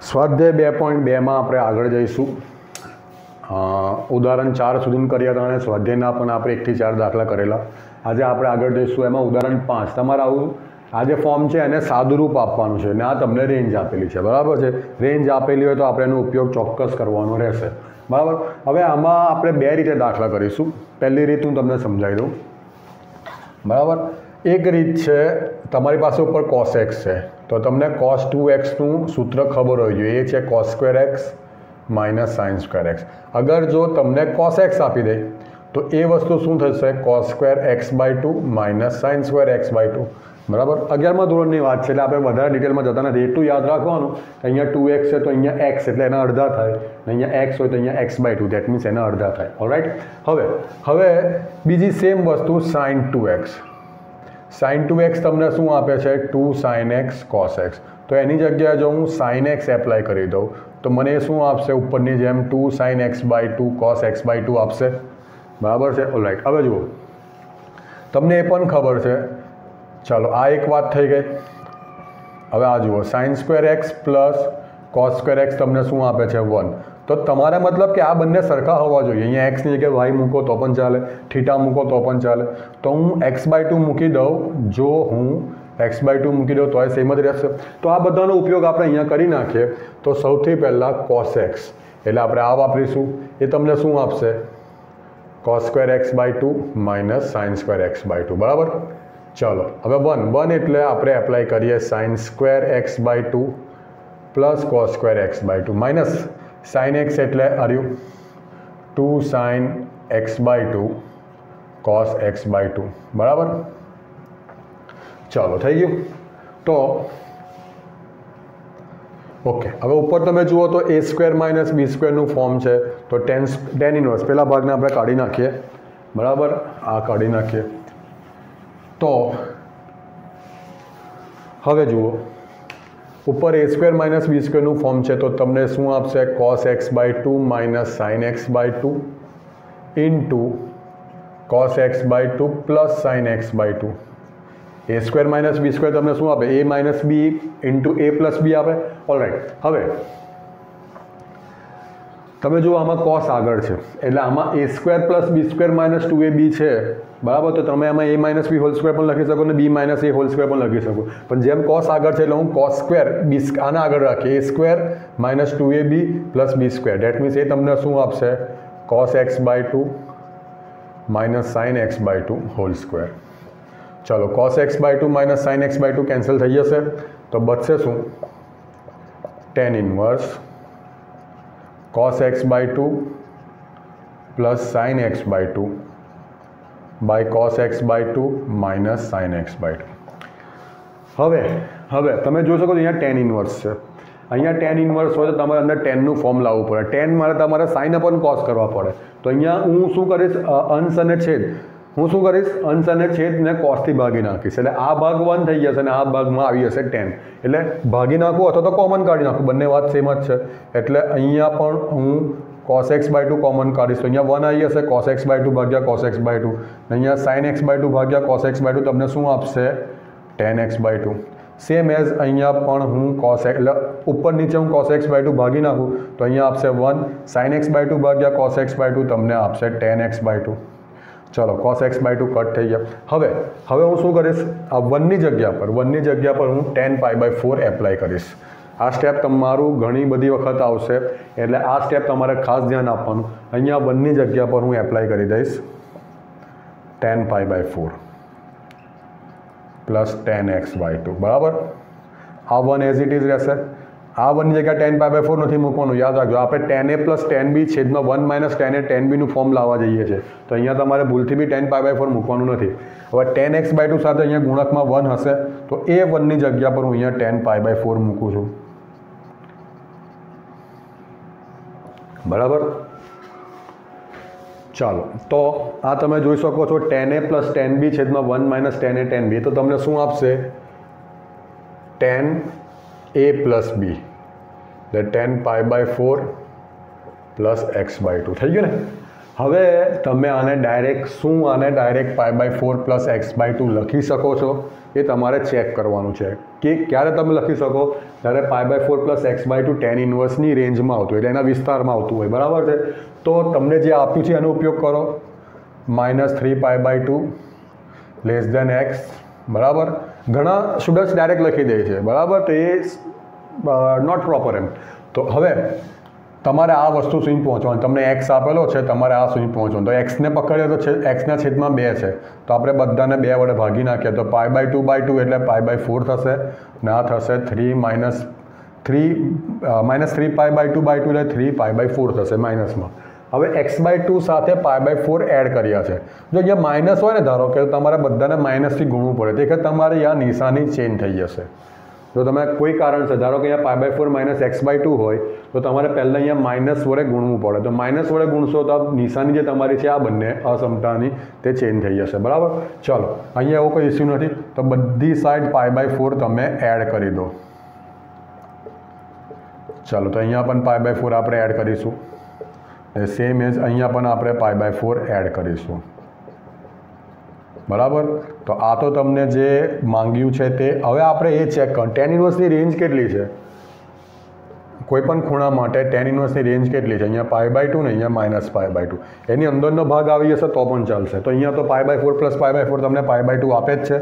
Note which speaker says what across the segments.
Speaker 1: સ્વાધ્યાય 2.2 માં આપણે આગળ જઈશું. ઉદાહરણ 4 સુધીનું કર્યા હતા અને સ્વાધ્યાયના પણ આપણે 1 થી 4 દાખલા કરેલા. આજે આપણે આગળ જઈશું એમાં ઉદાહરણ 5. તમારે આવું આ જે ફોર્મ છે એને સાદુરૂપ આપવાનું છે અને આ તમને રેન્જ આપેલી છે, બરાબર છે. રેન્જ આપેલી હોય તો આપણે એનો ઉપયોગ ચોક્કસ કરવાનો રહેશે, બરાબર. હવે આમાં આપણે 2 રીતે દાખલા કરીશું. પહેલી રીત હું તમને સમજાવી દઉં, બરાબર. એક રીત છે, તમારી પાસે ઉપર cos x છે તો તમને cos 2xનું સૂત્ર ખબર હોવી જોઈએ. એ છે cos square x minus sin square x. અગર જો તમને cos x આપી દે તો એ વસ્તુ શું થશે? cos square x by 2 minus sin square x by 2, બરાબર. 11મા ધોરણની વાત છે એટલે આપણે વધારે ડિટેલમાં જતા નથી. એટલું યાદ રાખવાનું કે અહીંયા 2x છે તો અહીંયા x એટલે એના અડધા થાય, અહીંયા x હોય તો અહીંયા x by 2, દેટ મીન્સ એના અડધા થાય. ઓલરાઈટ. હવે બીજી સેમ વસ્તુ sin 2x. sin 2x તમને શું આપે છે? 2 sin x cos x. તો એની જગ્યાએ જો હું sin x એપ્લાય કરી દઉં તો મને શું આપશે? ઉપરની જેમ 2 sin x by 2 cos x by 2 આપશે, બરાબર છે. ઓલરાઈટ. હવે જુઓ, તમને એ પણ ખબર છે, ચાલો આ એક વાત થઈ ગઈ. હવે આ જુઓ, sin square x plus cos square x તમને શું આપે છે? 1. તો તમારે મતલબ કે આ બંને સરખા હોવા જોઈએ. અહીંયા x ની જગ્યાએ y મૂકો તો પણ ચાલે, થીટા મૂકો તો પણ ચાલે. તો હું x by 2 મૂકી દઉં, જો હું x by 2 મૂકી દઉં તો એ સેમ જ રહેશે. તો આ બધાનો ઉપયોગ આપણે અહીંયા કરી નાખીએ. તો સૌથી પહેલાં cos x એટલે આપણે આ વાપરીશું. એ તમને શું આપશે? cos square x by 2 minus sin square x by 2, બરાબર. ચાલો હવે 1 એટલે આપણે એપ્લાય કરીએ sin square x by 2 plus cos square x by 2 minus sin x એટલે આવ્યું 2 sin x by 2 cos x by 2, બરાબર. ચાલો થઈ ગયું. તો ઓકે, હવે ઉપર તમે જુઓ તો a સ્ક્વેર માઇનસ b સ્ક્વેરનું ફોર્મ છે. તો tan ઇન્વર્સ પહેલા ભાગને આપણે કાઢી નાખીએ, બરાબર. આ કાઢી નાખીએ. તો હવે જુઓ, ઉપર a સ્ક્વેર માઇનસ b સ્ક્વેરનું ફોર્મ છે તો તમને શું આપશે? cos x by 2 minus sin x by 2 into cos x by 2 plus sin x by 2. a square minus b square તમને શું આપે? a minus b into a plus b આપે. ઓલરાઈટ. હવે તમે જુઓ, આમાં cos આગળ છે એટલે આમાં a square plus b square minus 2ab છે, બરાબર. તો તમે આમાં a minus b whole square પણ લખી શકો અને b minus a whole square પણ લખી શકો. પણ જેમ cos આગળ છે એટલે હું cos સ્ક્વેર b આના આગળ રાખીએ, a square minus 2ab plus b square. That means એ તમને શું આપશે? cos x by 2 minus sin x by 2 whole square. ચાલો, cos x by 2 minus sin x by 2 cancel થઈ જશે તો બચશે શું? tan inverse cos x by 2 plus sin x by 2 by cos x by 2 minus sin x by 2. હવે તમે જોઈ શકો છો અહીંયા tan ઇન્વર્સ છે. અહીંયા tan ઇન્વર્સ હોય તો તમારે અંદર tanનું ફોર્મ લાવવું પડે. tan મારે તમારે sin અપોન cos કરવા પડે. તો અહીંયા હું શું કરીશ? અંશ અને છેદ. હું શું કરીશ? અંશ અને છેદને cosથી ભાગી નાખીશ એટલે આ ભાગ 1 થઈ જશે અને આ ભાગમાં આવી જશે tan. એટલે ભાગી નાખું અથવા તો કોમન કાઢી નાખું, બંને વાત સેમ જ છે. એટલે અહીંયા પણ હું cos x by 2 કોમન કાઢીશ તો અહીંયા 1 આવી જશે. cos x by 2 ભાગ્યા cos x by 2. અહીંયા sin x by 2 ભાગ્યા cos x by 2 તમને શું આપશે? tan x by 2. Same as અહીંયા પણ હું cos x એટલે ઉપર નીચે હું cos x by 2 ભાગી નાખું તો અહીંયા આપશે 1. sin x by 2 ભાગ્યા cos x by 2 તમને આપશે tan x by 2. ચલો, cos x by 2 કટ થઈ ગયા. હવે હું શું કરીશ? આ 1ની જગ્યા પર હું tan pi by 4 એપ્લાય કરીશ. આ સ્ટેપ તમારું ઘણી બધી વખત આવશે એટલે આ સ્ટેપ તમારે ખાસ ધ્યાન આપવાનું. અહીંયા 1ની જગ્યા પર હું એપ્લાય કરી દઈશ tan pi by 4 plus tan x by 2, બરાબર. આ 1 એઝ ઇટ ઇઝ રહેશે. આ 1ની જગ્યાએ tan pi by 4 નથી મૂકવાનું, યાદ રાખજો. આપણે tan a plus tan b છેદમાં 1 minus tan a tan b નું ફોર્મ લાવવા જઈએ છીએ તો અહીંયા તમારે ભૂલથી બી tan pi by 4 મૂકવાનું નથી. હવે tan x by 2 સાથે અહીંયા ગુણકમાં 1 હશે તો એ 1ની જગ્યા પર હું અહીંયા tan pi by 4 મૂકું છું, બરાબર. ચાલો, તો આ તમે જોઈ શકો છો tan a plus tan b છેદમાં 1 minus tan a tan b. તો તમને શું આપશે? tan a પ્લસ b એટલે tan pi by 4 plus x by 2 થઈ ગયું ને. હવે તમે આને direct pi by 4 plus x by 2 લખી શકો છો? એ તમારે ચેક કરવાનું છે કે ક્યારે તમે લખી શકો? ત્યારે π/4 પ્લસ x/2 tan ઇન્વર્સની રેન્જમાં આવતું એટલે એના વિસ્તારમાં આવતું હોય, બરાબર છે. તો તમને જે આપ્યું છે એનો ઉપયોગ કરો, -3π/2 લેસ દેન x, બરાબર. ઘણા સ્ટુડન્ટ્સ ડાયરેક્ટ લખી દે છે, બરાબર, તો એ નોટ પ્રોપર એમ. તો હવે તમારે આ વસ્તુ સુધી પહોંચવાનું, તમને x આપેલો છે, તમારે આ સુધી પહોંચવાનું. તો એક્સને પકડીએ તો એક્સના છેદમાં 2 છે, તો આપણે બધાને 2 વડે ભાગી નાખીએ તો π/2/2 એટલે π/4 થશે, ને આ થશે 3π/2/2 એટલે 3π/4 થશે માઇનસમાં. હવે x/2 સાથે π/4 એડ કર્યા છે. જો અહીંયા માઇનસ હોય ને, ધારો કે તમારે બધાને માઇનસથી ગુણવું પડે, તો તમારે આ નિશાની ચેન્જ થઈ જશે. જો તમે કોઈ કારણસર ધારો કે અહીંયા π/4 - x/2 હોય તો તમારે પહેલાં અહીંયા માઇનસ વડે ગુણવું પડે. તો માઇનસ વડે ગુણશો તો નિશાની જે તમારી છે આ બંને અસમતાની તે ચેન્જ થઈ જશે, બરાબર. ચલો, અહીંયા એવો કોઈ ઇસ્યુ નથી, તો બધી સાઈડ π/4 તમે એડ કરી દો. ચાલો, તો અહીંયા પણ π/4 આપણે એડ કરીશું, સેમ એઝ અહીંયા પણ આપણે π/4 એડ કરીશું, બરાબર. તો આ તો તમને જે માંગ્યું છે તે. હવે આપણે એ ચેક કરો tan ઇન્વર્સની રેન્જ કેટલી છે. કોઈ પણ ખૂણા માટે tan ઇન્વર્સની રેન્જ કેટલી છે, અહીંયા π/2 ને અહીંયા -π/2. એની અંદરનો ભાગ આવી જશે તો પણ ચાલશે. તો અહીંયા તો π/4 પ્લસ π/4 તમને π/2 આપે જ છે,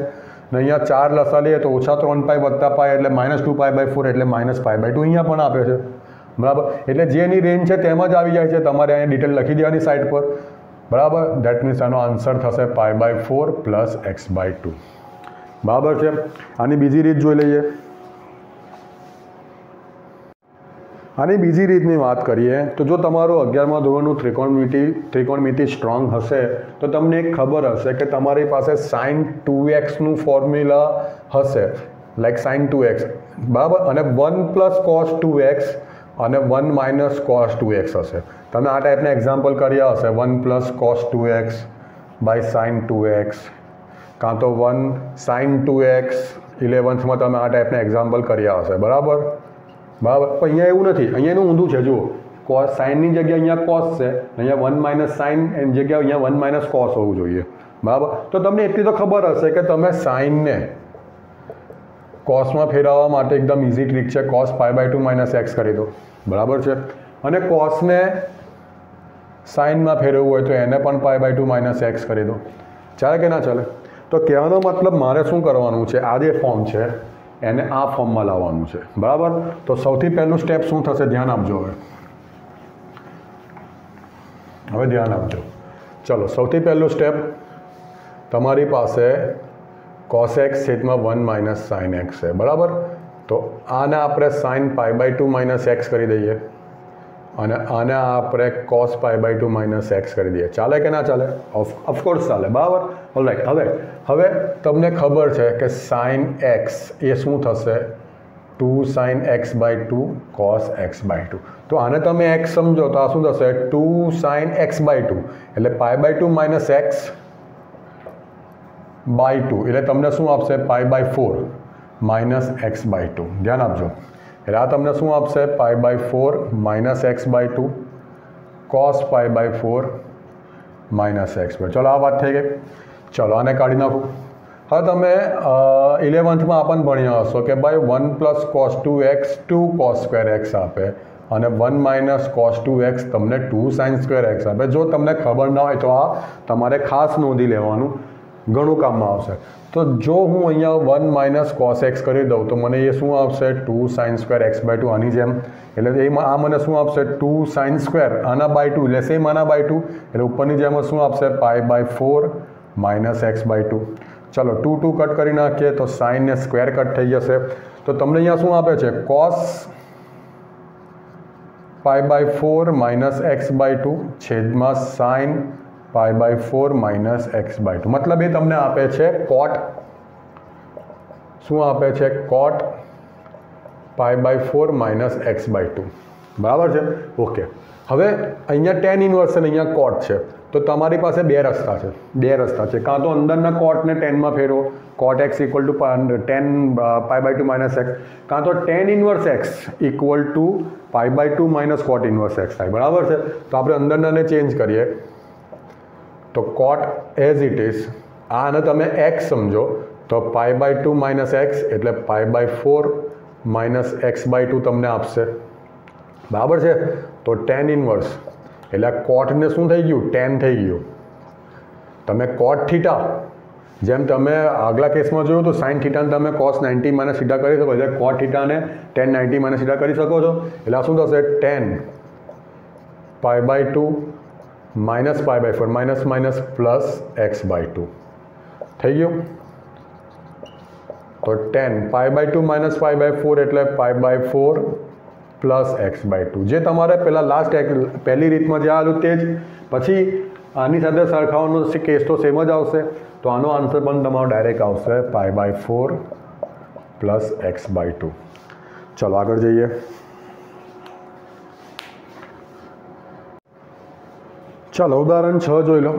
Speaker 1: ને અહીંયા 4 લસા લઈએ તો ઓછા 3π વત્તા π એટલે -2π/4 એટલે -π/2 અહીંયા પણ આપે છે, બરાબર. એટલે જે એની રેન્જ છે તેમાં જ આવી જાય છે. તમારે અહીંયા ડિટેલ લખી દેવાની સાઈડ પર, બરાબર. દેટ મીન્સ આનો આન્સર થશે π/4 પ્લસ x/2, બરાબર છે. આની બીજી રીત જોઈ લઈએ. આની બીજી રીતની વાત કરીએ તો જો તમારું 11મા ધોરણનું ત્રિકોણમિતિ સ્ટ્રોંગ હશે તો તમને એક ખબર હશે કે તમારી પાસે sin 2x નું ફોર્મ્યુલા હશે, લાઈક sin 2x, બરાબર, અને 1 પ્લસ cos 2x અને 1 માઇનસ cos 2x હશે. તમે આ ટાઈપના એક્ઝામ્પલ કર્યા હશે, 1 plus cos 2x by sin 2x, કાં તો 1 sin 2x 11થમાં તમે આ ટાઈપના એક્ઝામ્પલ કર્યા હશે, બરાબર. બરાબર, પણ અહીંયા એવું નથી, અહીંયા એનું ઊંધું છે. જુઓ, cos સાઇનની જગ્યાએ અહીંયા cos છે, અહીંયા 1 માઇનસ સાઇન એની જગ્યાએ અહીંયા 1 માઇનસ cos હોવું જોઈએ, બરાબર. તો તમને એટલી તો ખબર હશે કે તમે સાઇનને કોસમાં ફેરવવા માટે એકદમ ઇઝી ટ્રીક છે, cos π/2 માઇનસ x કરી દો, બરાબર છે. અને કોસને સાઇનમાં ફેરવવું હોય તો એને પણ π/2 માઇનસ x કરી દો. ચાલે કે ના ચાલે? તો કહેવાનો મતલબ મારે શું કરવાનું છે, આ જે ફોર્મ છે એને આ ફોર્મમાં લાવવાનું છે, બરાબર. તો સૌથી પહેલું સ્ટેપ શું થશે, ધ્યાન આપજો. હવે ધ્યાન આપજો. ચલો, સૌથી પહેલું સ્ટેપ, તમારી પાસે cos x છેદમાં 1 માઇનસ sin x છે, બરાબર. તો આને આપણે sin π/2 માઇનસ x કરી દઈએ અને આને આપણે cos π/2 માઇનસ x કરી દઈએ. ચાલે કે ના ચાલે? ઓફકોર્સ ચાલે, બરાબર. ઓલરાઈટ. હવે તમને ખબર છે કે sin x એ શું થશે, 2 sin x/2 cos x/2. તો આને તમે x સમજો તો આ શું થશે, 2 sin x/2 એટલે π/2 માઇનસ x/2 એટલે તમને શું આપશે, π/4 માઇનસ x/2. ધ્યાન આપજો. એટલે આ તમને શું આપશે, π/4 minus x/2 cos π/4 minus x/2. ચલો, આ વાત થઈ ગઈ. ચલો, આને કાઢી નાખું. હવે તમે 11થમાં પણ ભણ્યા હશો કે ભાઈ 1 plus cos 2x 2 cos square x આપે અને 1 માઇનસ cos 2x તમને 2 sin સ્ક્વેર x આપે. જો તમને ખબર ના હોય તો આ તમારે ખાસ નોંધી લેવાનું, ઘણું કામમાં આવશે. તો જો હું અહીંયા 1 માઇનસ cos x કરી દઉં તો મને એ શું આપશે, 2 sin સ્ક્વેર x/2 આની જેમ. એટલે આ મને શું આપશે, 2 sin સ્ક્વેર આના બાય 2 એટલે સેમ આના બાય 2 એટલે ઉપરની જેમ શું આપશે, π/4 માઇનસ x/2. ચલો, 2 2 કટ કરી નાખીએ તો સાઇન ને સ્ક્વેર કટ થઈ જશે. તો તમને અહીંયા શું આપે છે, cos π/4 માઇનસ x/2 છેદમાં સાઇન π/4 માઇનસ x/2. મતલબ એ તમને આપે છે cot, શું આપે છે, cot π/4 માઇનસ x/2, બરાબર છે. ઓકે. હવે અહીંયા tan ઇન્વર્સ અને અહીંયા cot છે, તો તમારી પાસે બે રસ્તા છે. કાં તો અંદરના cotને tanમાં ફેરવો, cot x equal to tan π/2 minus x, કાં તો tan inverse x equal to π/2 minus cot inverse x થાય, બરાબર છે. તો આપણે અંદરનાને ચેન્જ કરીએ તો cot એઝ ઇટ ઇઝ, આને તમે x સમજો તો π/2 માઇનસ x એટલે π/4 માઇનસ x/2 તમને આપશે, બરાબર છે. તો ટેન ઇનવર્સ એટલે કોટને શું થઈ ગયું, ટેન થઈ ગયું. તમે કોટ થીટા, જેમ તમે આગલા કેસમાં જોયું તો સાઇન થીટાને તમે કોસ 90 માઇનસ થીટા કરી શકો, એટલે કોટ થીટાને ટેન 90 માઇનસ થીટા કરી શકો છો. એટલે આ શું થશે, tan π/2 minus π/4 minus minus plus x/2 થઈ ગયું. તો ટેન π/2 માઇનસ π/4 એટલે π/4 પ્લસ x/2, જે તમારે પહેલી રીતમાં જે આવ્યું તે જ. પછી આની સાથે સરખાવવાનો કેસ તો સેમ જ આવશે. તો આનો આન્સર પણ તમારો ડાયરેક્ટ આવશે π/4 પ્લસ x/2. ચલો આગળ જઈએ. ચાલો ઉદાહરણ 6 જોઈ લો.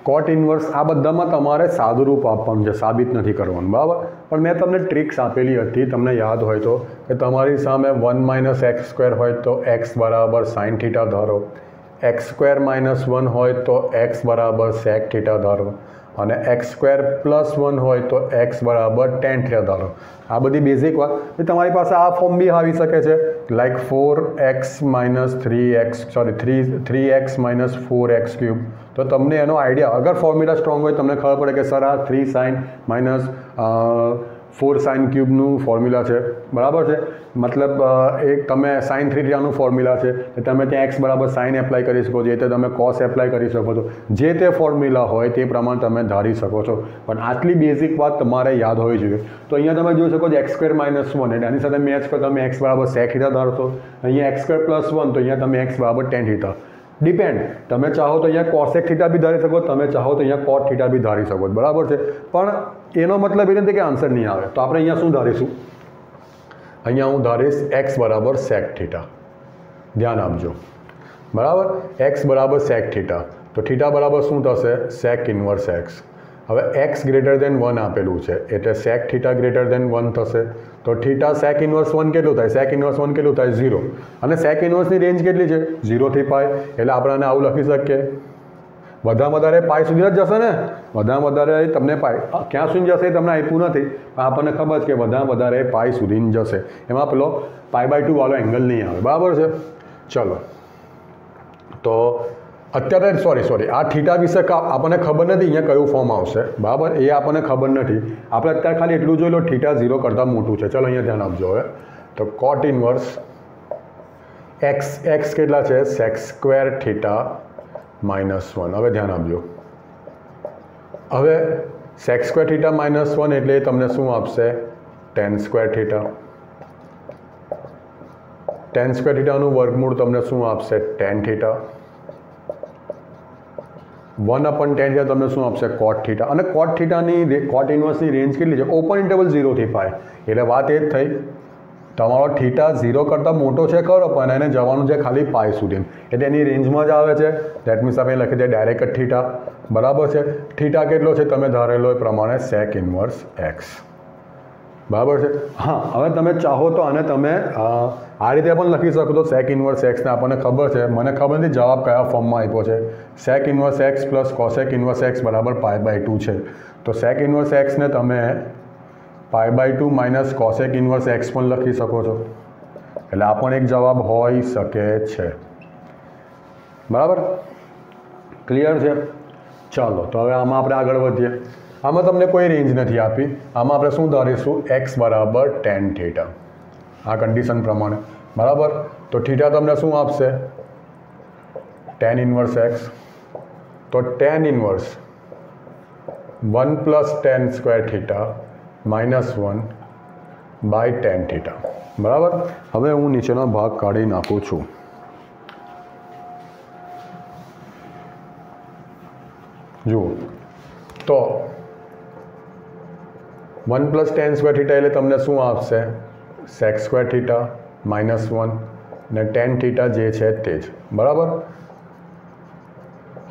Speaker 1: કોટ ઇન્વર્સ, આ બધામાં તમારે સાદુરૂપ આપવાનું છે, સાબિત નથી કરવાનું, બરાબર. પણ મેં તમને ટ્રિક્સ આપેલી હતી, તમને યાદ હોય તો, કે તમારી સામે 1 - x² હોય તો x બરાબર સાઇન થીટા ધારો, x² - 1 હોય તો x બરાબર સેક થીટા ધારો, અને x² + 1 હોય તો x બરાબર ટેન થીટા ધારો. આ બધી બેઝિક વાત. તમારી પાસે આ ફોર્મ બી આવી શકે છે, લાઈક 4x - 3x - 4x³. તો તમને એનો આઈડિયા, અગર ફોર્મ્યુલા સ્ટ્રોંગ હોય, તમને ખબર પડે કે સર આ 3 sin - 4 sin³ ફોર્મ્યુલા છે, બરાબર છે. મતલબ એક તમે sin 3θનું ફોર્મ્યુલા છે, તમે ત્યાં x બરાબર સાઇન એપ્લાય કરી શકો છો, જે તે તમે કોસ એપ્લાય કરી શકો છો. જે તે ફોર્મ્યુલા હોય તે પ્રમાણે તમે ધારી શકો છો. પણ આટલી બેઝિક વાત તમારે યાદ હોવી જોઈએ. તો અહીંયા તમે જોઈ શકો છો x² - 1, એટલે આની સાથે મેચ કરો, તમે x બરાબર સેક થીટા ધારશો. અહીંયા x² + 1, તો અહીંયા તમે x બરાબર ટેન થીટા. ડિપેન્ડ, તમે ચાહો તો અહીંયા કોસેક થીટા બી ધારી શકો, તમે ચાહો તો અહીંયા કોટ થીટા બી ધારી શકો, બરાબર છે. પણ એનો મતલબ એ નથી કે આન્સર નહીં આવે. તો આપણે અહીંયા શું ધારીશું, અહીંયા હું ધારીશ x બરાબર સેક થીટા. ધ્યાન આપજો, બરાબર. x બરાબર સેક થીટા, તો થીટા બરાબર શું થશે, સેક ઇન્વર્સ x. હવે x > 1 આપેલું છે, એટલે સેક થીટા > 1 થશે. તો થીટા સેક ઇન્વર્સ 1 કેટલું થાય, સેક ઇન્વર્સ 1 કેટલું થાય, 0. અને સેક ઇન્વર્સની રેન્જ કેટલી છે, 0 થી π. એટલે આપણે આને આવું લખી શકીએ, વધારે વધારે π સુધી જ જશે ને, વધારે વધારે તમને π ક્યાં સુધી જશે તમને આપ્યું નથી, પણ આપણને ખબર છે કે વધારે વધારે π સુધી જશે. એમાં પેલો π/2 વાળો એંગલ નહીં આવે, બરાબર છે. ચલો, તો અત્યારે સોરી આ થીટા વિશે આપણને ખબર નથી અહીંયા કયું ફોર્મ આવશે, બરાબર. એ આપણને ખબર નથી. આપણે અત્યારે ખાલી એટલું જોઈ લો, થીટા 0 કરતાં મોટું છે. ચલો અહીંયા ધ્યાન આપજો. હવે તો કોટ ઇન્વર્સ x કેટલા છે, sec² થીટા -1. હવે ધ્યાન આપજો. હવે sec² થીટા -1 એટલે તમને શું આપશે, tan² થીટા. tan² થીટાનું વર્ગમૂળ તમને શું આપશે, tan થીટા. 1/tan થીટા તમને શું આપશે, કોટ થીટા. અને કોટ થીટાની કોટ ઇન્વર્સની રેન્જ કેટલી છે, ઓપન ઇન્ટરવલ 0 થી π. એટલે વાત એ જ થઈ, તમારો થીટા 0 કરતાં મોટો છે ખરો, પણ એને જવાનું છે ખાલી π સુધી, એટલે એની રેન્જમાં જ આવે છે. દેટ મીન્સ આપણે લખી દઈએ ડાયરેક્ટ થીટા, બરાબર છે. થીટા કેટલો છે, તમે ધારેલો એ પ્રમાણે સેક ઇન્વર્સ x, બરાબર છે. હા, હવે તમે ચાહો તો આને તમે આ રીતે પણ લખી શકો છો, સેક ઇન્વર્સ x ને આપણને ખબર છે, મને ખબર નથી જવાબ કયા ફોર્મમાં આપ્યો છે. Sec inverse x plus cosec inverse x બરાબર π/2 છે. તો સેક ઇન્વર્સ x ને તમે π/2 માઇનસ કોસેક ઇન્વર્સ x પણ લખી શકો છો. એટલે આ પણ એક જવાબ હોઈ શકે છે, બરાબર. ક્લિયર છે. ચાલો, તો હવે આમાં આપણે આગળ વધીએ. આમાં તમને કોઈ રેન્જ નથી આપી, આમાં આપણે શું ધારીશું, x બરાબર tan થીટા, આ કન્ડિશન પ્રમાણે, બરાબર. તો થીટા તમને શું આપશે, tan ઇન્વર્સ x. તો tan inverse 1 + tan² theta -1 / tan theta, બરાબર. હવે હું નીચેનો ભાગ કાઢી નાખું છું. જુઓ, તો 1 + tan² થીટા એટલે તમને શું આપશે, sec² થીટા -1 ને tan થીટા જે છે તે જ, બરાબર.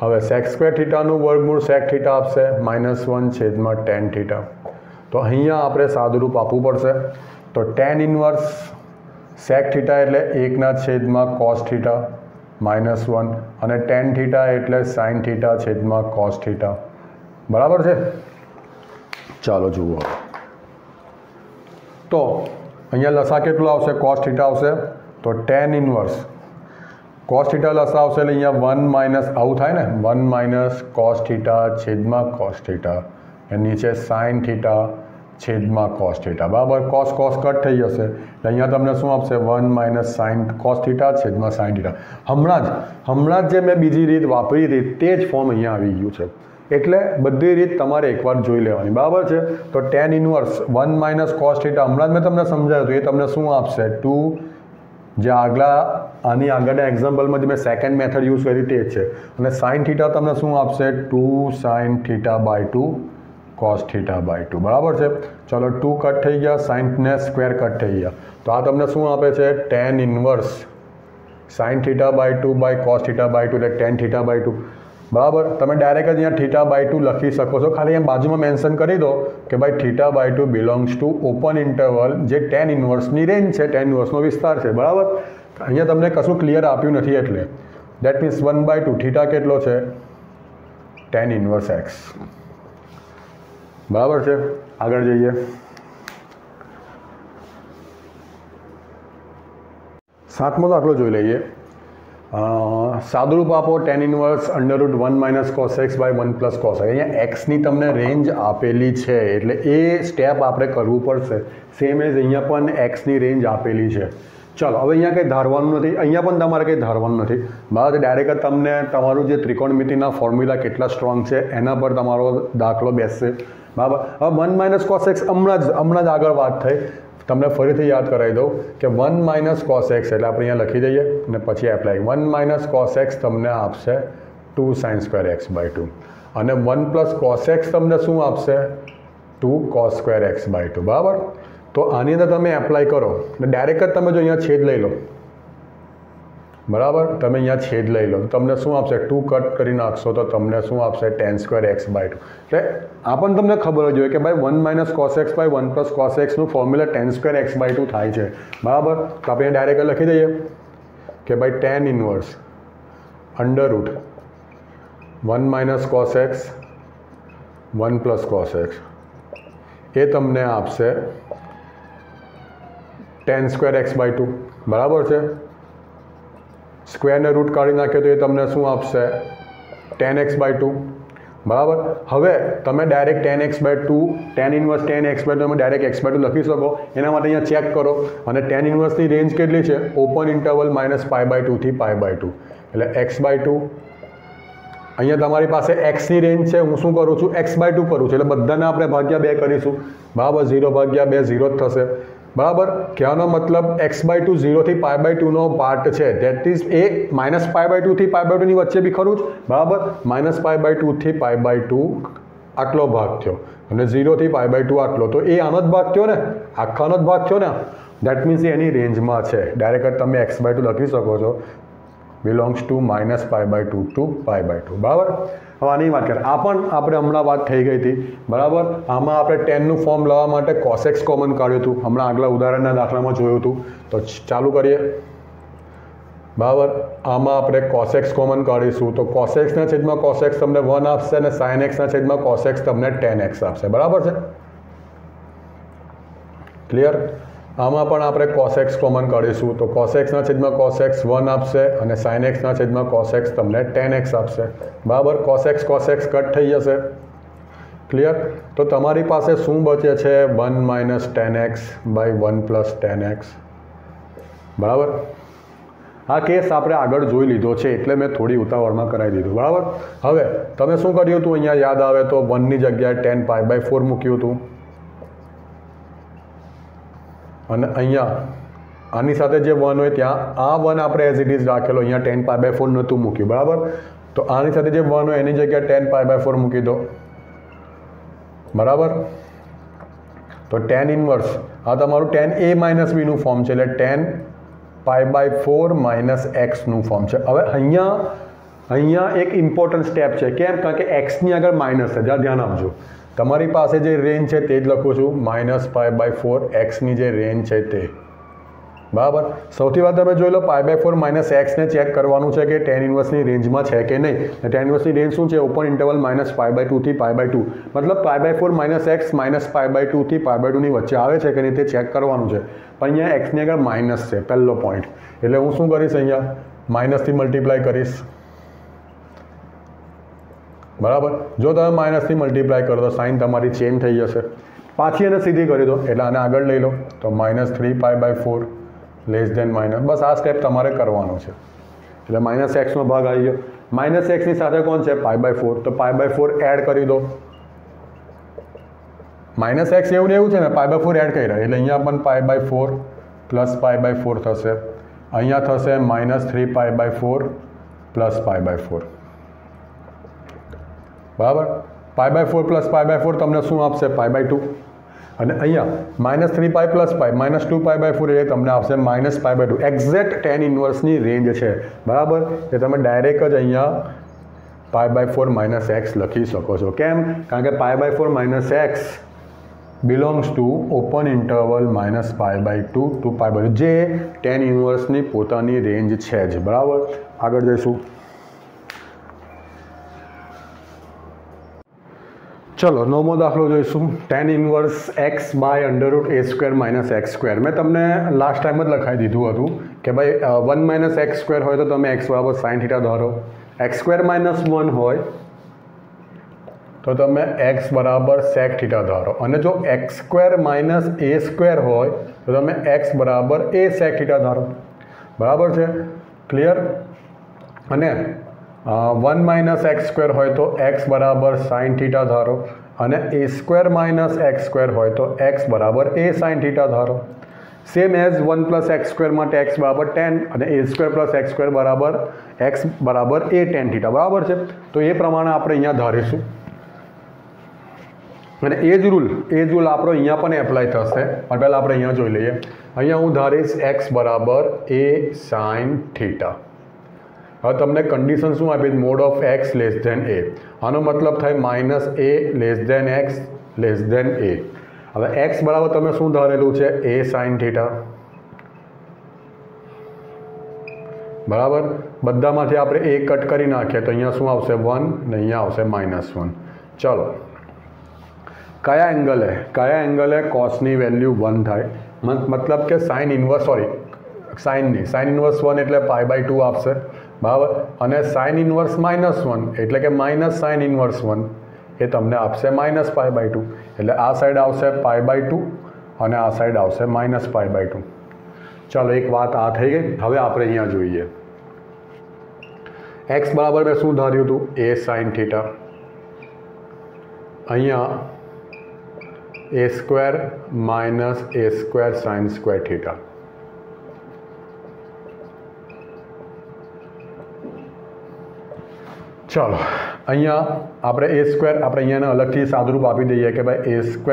Speaker 1: હવે sec² થીટાનું વર્ગમૂળ sec થીટા આપશે -1/tan થીટા. તો અહીંયા આપણે સાદુરૂપ આપવું પડશે. તો tan ઇન્વર્સ sec થીટા એટલે 1/cos થીટા -1, અને tan થીટા એટલે sin થીટા cos થીટા, બરાબર છે. ચાલો જુઓ. તો અહીંયા લસા કેટલો આવશે? કોસ થીટા આવશે, તો ટેન ઇનવર્સ કોસ થીટા લસા આવશે એટલે અહીંયા 1 માઇનસ આવું થાય ને, 1 માઇનસ કોસ થીટા છેદમાં કોસ થીટા, અને નીચે સાઇન થીટા છેદમાં કોસ થીટા, બરાબર. કોસ કોસ કટ થઈ જશે એટલે અહીંયા તમને શું આપશે? 1 માઇનસ સાઇન કોસ થીટા છેદમાં સાઇન થીટા. હમણાં જ જે મેં બીજી રીત વાપરી હતી તે જ ફોર્મ અહીંયા આવી ગયું છે. એટલે બધી રીત તમારે એકવાર જોઈ લેવાની, બરાબર છે. તો ten inverse 1 minus cos theta હમણાં જ મેં તમને સમજાવ્યું હતું, એ તમને શું આપશે? 2, જે આની આગળના એક્ઝામ્પલમાં જે મેં સેકન્ડ મેથડ યુઝ કરી તે જ છે. અને સાઇન થીટા તમને શું આપશે? 2 sine theta by 2 cos theta by 2, બરાબર છે. ચલો 2 કટ થઈ ગયા, સાઇનને સ્ક્વેર કટ થઈ ગયા, તો આ તમને શું આપે છે? Tan inverse sine theta by 2 by cos theta by 2 એટલે ટેન થીટા બાય 2, બરાબર. તમે ડાયરેક્ટ જ અહીંયા થીટા બાય 2 લખી શકો છો, ખાલી અહીંયા બાજુમાં મેન્શન કરી દો કે ભાઈ theta by 2 belongs to open interval, જે ટેન ઇનવર્સની રેન્જ છે, ટેન ઇનવર્સનો વિસ્તાર છે, બરાબર. અહીંયા તમને કશું ક્લિયર આપ્યું નથી એટલે દેટ મીન્સ 1/2 થીટા કેટલો છે? ટેન ઇનવર્સ એક્સ, બરાબર છે. આગળ જઈએ. સાતમો દાખલો જોઈ લઈએ. સાદુરૂપ આપો tan inverse √1 minus cos x by 1 plus cos. અહીંયા એક્સની તમને રેન્જ આપેલી છે એટલે એ સ્ટેપ આપણે કરવું પડશે. સેમ એઝ અહીંયા પણ એક્સની રેન્જ આપેલી છે. ચલો હવે અહીંયા કંઈ ધારવાનું નથી, અહીંયા પણ તમારે કંઈ ધારવાનું નથી, બરાબર. ડાયરેક્ટ તમને તમારું જે ત્રિકોણમિતિના ફોર્મ્યુલા કેટલા સ્ટ્રોંગ છે એના પર તમારો દાખલો બેસશે, બરાબર. હવે 1 માઇનસ કોસ એક્સ હમણાં જ આગળ વાત થઈ, તમને ફરીથી યાદ કરાવી દઉં કે 1 માઇનસ કોસ એક્સ એટલે આપણે અહીંયા લખી દઈએ અને પછી એપ્લાય. 1 માઇનસ કોસ એક્સ તમને આપશે 2 સાઇન સ્ક્વેર એક્સ બાય 2 અને 1 પ્લસ કોસ એક્સ તમને શું આપશે? 2 કોસ સ્ક્વેર એક્સ બાય 2, બરાબર. તો આની અંદર તમે એપ્લાય કરો અને ડાયરેક્ટ જ તમે જો અહીંયા છેદ લઈ લો, બરાબર. તમે અહીંયા છેદ લઈ લો તો તમને શું આપશે? 2 કટ કરી નાખશો તો તમને શું આપશે? Tan square x by 2. એટલે આ પણ તમને ખબર જ હોય કે ભાઈ 1 minus cos x by 1 plus cos એક્સનું formula tan square x by 2 થાય છે, બરાબર. તો આપણે ડાયરેક્ટ લખી દઈએ કે ભાઈ tan inverse √1 minus cos x 1 plus cos x એ તમને આપશે ટેન સ્ક્વેર એક્સ બાય 2, બરાબર છે. સ્ક્વેરને રૂટ કાઢી નાખીએ તો એ તમને શું આપશે? ટેન એક્સ બાય 2, બરાબર. હવે તમે direct tan x by 2 tan inverse tan x by 2 તમે ડાયરેક્ટ એક્સ બાય 2 લખી શકો. એના માટે અહીંયા ચેક કરો અને ટેન ઇનવર્સની રેન્જ કેટલી છે? ઓપન ઇન્ટરવલ -π/2 થી π/2 એટલે એક્સ બાય 2. અહીંયા તમારી પાસે એક્સની રેન્જ છે, હું શું કરું છું? એક્સ બાય 2 કરું છું એટલે બધાને આપણે ભાગ્યા 2 કરીશું, બરાબર. 0 ભાગ્યા 2 0 જ થશે, બરાબર. કહેવાનો મતલબ એક્સ બાય 2 0 થી π/2નો પાર્ટ છે, ધેટ ઇઝ એ -π/2 થી π/2 ની વચ્ચે બી ખરું જ, બરાબર. -π/2 થી π/2 આટલો ભાગ થયો અને 0 થી π/2 આટલો, તો એ આનો જ ભાગ થયો ને, આખાનો જ ભાગ થયો ને. ધેટ મીન્સ એની રેન્જમાં છે. ડાયરેક્ટ તમે એક્સ બાય 2 લખી શકો છો, બિલોંગ્સ ટુ -π/2 ટુ π/2, બરાબર. હવે આની વાત કરીએ. આ પણ આપણે હમણાં વાત થઈ ગઈ હતી, બરાબર. આમાં આપણે ટેનનું ફોર્મ લાવવા માટે કોસેક્સ કોમન કાઢ્યું હતું, હમણાં આગલા ઉદાહરણના દાખલામાં જોયું હતું. તો ચાલુ કરીએ, બરાબર. આમાં આપણે કોસેક્સ કોમન કાઢીશું તો કોસેક્સના છેદમાં કોસેક્સ તમને 1 આપશે અને સાઇન એક્સના છેદમાં કોસેક્સ તમને ટેન એક્સ આપશે, બરાબર છે. ક્લિયર. આમાં પણ આપણે કોસેક્સ કોમન કાઢીશું તો કોસેક્સના છેદમાં કોસેક્સ 1 આપશે અને સાઇન એક્સના છેદમાં કોસેક્સ તમને ટેન એક્સ આપશે, બરાબર. કોસેક્સ કટ થઈ જશે. ક્લિયર. તો તમારી પાસે શું બચે છે? 1 minus tan x by 1 plus tan x, બરાબર. આ કેસ આપણે આગળ જોઈ લીધો છે એટલે મેં થોડી ઉતાવળમાં કરાવી દીધું, બરાબર. હવે તમે શું કર્યું હતું? અહીંયા યાદ આવે તો 1ની જગ્યાએ 10π/4 મૂક્યું હતું અને અહીંયા આની સાથે જે 1 હોય ત્યાં આ 1 આપણે એઝ ઇટ ઇઝ રાખેલો, અહીંયા 10π/4 નહોતું મૂક્યું, બરાબર. તો આની સાથે જે 1 હોય એની જગ્યાએ 10π/4 મૂકી દો, બરાબર. તો ટેન ઇનવર્સ આ તમારું 10a-bનું ફોર્મ છે એટલે 10π/4 - એક્સનું ફોર્મ છે. હવે અહીંયા એક ઇમ્પોર્ટન્ટ સ્ટેપ છે. કેમ? કારણ કે એક્સની આગળ માઇનસ છે, ધ્યાન આપજો. તમારી પાસે જે રેન્જ છે તે જ લખું છું, -π/4 એક્સની જે રેન્જ છે તે બરાબર. સૌથી વાત તમે જોઈ લો π/4 માઇનસ એક્સને ચેક કરવાનું છે કે ટેન ઇન્વર્સની રેન્જમાં છે કે નહીં. ટેન ઇન્વર્સની રેન્જ શું છે? ઓપન ઇન્ટરવલ -π/2 થી π/2, મતલબ π/4 માઇનસ એક્સ -π/2 થી π/2 ની વચ્ચે આવે છે કે નહીં તે ચેક કરવાનું છે. પણ અહીંયા એક્સની આગળ માઇનસ છે પહેલો પોઈન્ટ, એટલે હું શું કરીશ? અહીંયા માઇનસથી મલ્ટીપ્લાય કરીશ. બરાબર. જો તમે માઇનસથી મલ્ટીપ્લાય કરો તો સાઇન તમારી ચેન્જ થઈ જશે. પાછી એને સીધી કરી દો એટલે આને આગળ લઈ લો તો -3π/4 લેસ ધેન માઇનસ. બસ આ સ્ટેપ તમારે કરવાનું છે. એટલે માઇનસ એક્સનો ભાગ આવી ગયો. માઇનસ એક્સની સાથે કોણ છે? π/4. તો π/4 એડ કરી દો. માઇનસ એક્સ એવું ને એવું છે ને, π/4 એડ કરી રહ્યા એટલે અહીંયા પણ π/4 પ્લસ π/4 થશે. અહીંયા થશે -3π/4 પ્લસ π/4. બરાબર. π/4 પ્લસ π/4 તમને શું આપશે? π/2. અને અહીંયા -3π પ્લસ π -2π/4 એ તમને આપશે -π/2. એક્ઝેક્ટ ટેન ઇન્વર્સની રેન્જ છે. બરાબર. એ તમે ડાયરેક્ટ જ અહીંયા π/4 માઇનસ એક્સ લખી શકો છો. કેમ? કારણ કે π/4 minus x belongs to open interval -π/2 to π/2, જે ટેન ઇન્વર્સની પોતાની રેન્જ છે જ. બરાબર. આગળ જઈશું. ચલો 9મો દાખલો જોઈશું. Tan inverse x by √a² minus x². મેં તમને લાસ્ટ ટાઈમ જ લખાઈ દીધું હતું કે ભાઈ 1 - x² હોય તો તમે x બરાબર sin θ ધારો, x² - 1 હોય તો તમે x બરાબર sec θ ધારો, અને જો x² - a² હોય તો તમે x બરાબર a sec θ ધારો. બરાબર છે? ક્લિયર? અને 1 - x² હોય તો x બરાબર sin θ ધારો, અને a² - x² હોય તો x બરાબર a sin θ ધારો. સેમ એઝ 1 + x² માટે x બરાબર 10 અને a² + x² બરાબર x બરાબર a tan θ. બરાબર છે? તો એ પ્રમાણે આપણે અહીંયા ધારીશું. અને એ જ રૂલ આપણો અહીંયા પણ એપ્લાય થશે. પણ પહેલાં આપણે અહીંયા જોઈ લઈએ. અહીંયા હું ધારીશ x બરાબર a sin θ. હવે તમને કન્ડિશન શું આપી? Mod of x less than a. આનો મતલબ થાય -a less than x less than a. હવે x બરાબર તમે શું ધારેલું છે? a sin θ. બરાબર. બધામાંથી આપણે a કટ કરી નાખીએ તો અહીંયા શું આવશે? 1 ને અહીંયા આવશે -1. ચલો. કયા એંગલે કોસની વેલ્યુ 1 થાય? મતલબ કે સાઇન ઇન્વર્સ સાઇન ઇન્વર્સ 1 એટલે π/2 આપશે. બરાબર. અને સાઇન ઇન્વર્સ -1 એટલે કે માઇનસ સાઇન ઇન્વર્સ 1 એ તમને આપશે -π/2. એટલે આ સાઈડ આવશે π/2 અને આ સાઈડ આવશે -π/2. ચાલો, એક વાત આ થઈ ગઈ. હવે આપણે અહીંયા જોઈએ. x બરાબર મેં શું ધાર્યું હતું? a sin θ. અહીંયા a² - a² sin² θ. ચાલો, અહીંયા આપણે આપણે અહીંયાને અલગથી સાદુરૂપ આપી દઈએ કે ભાઈ a² -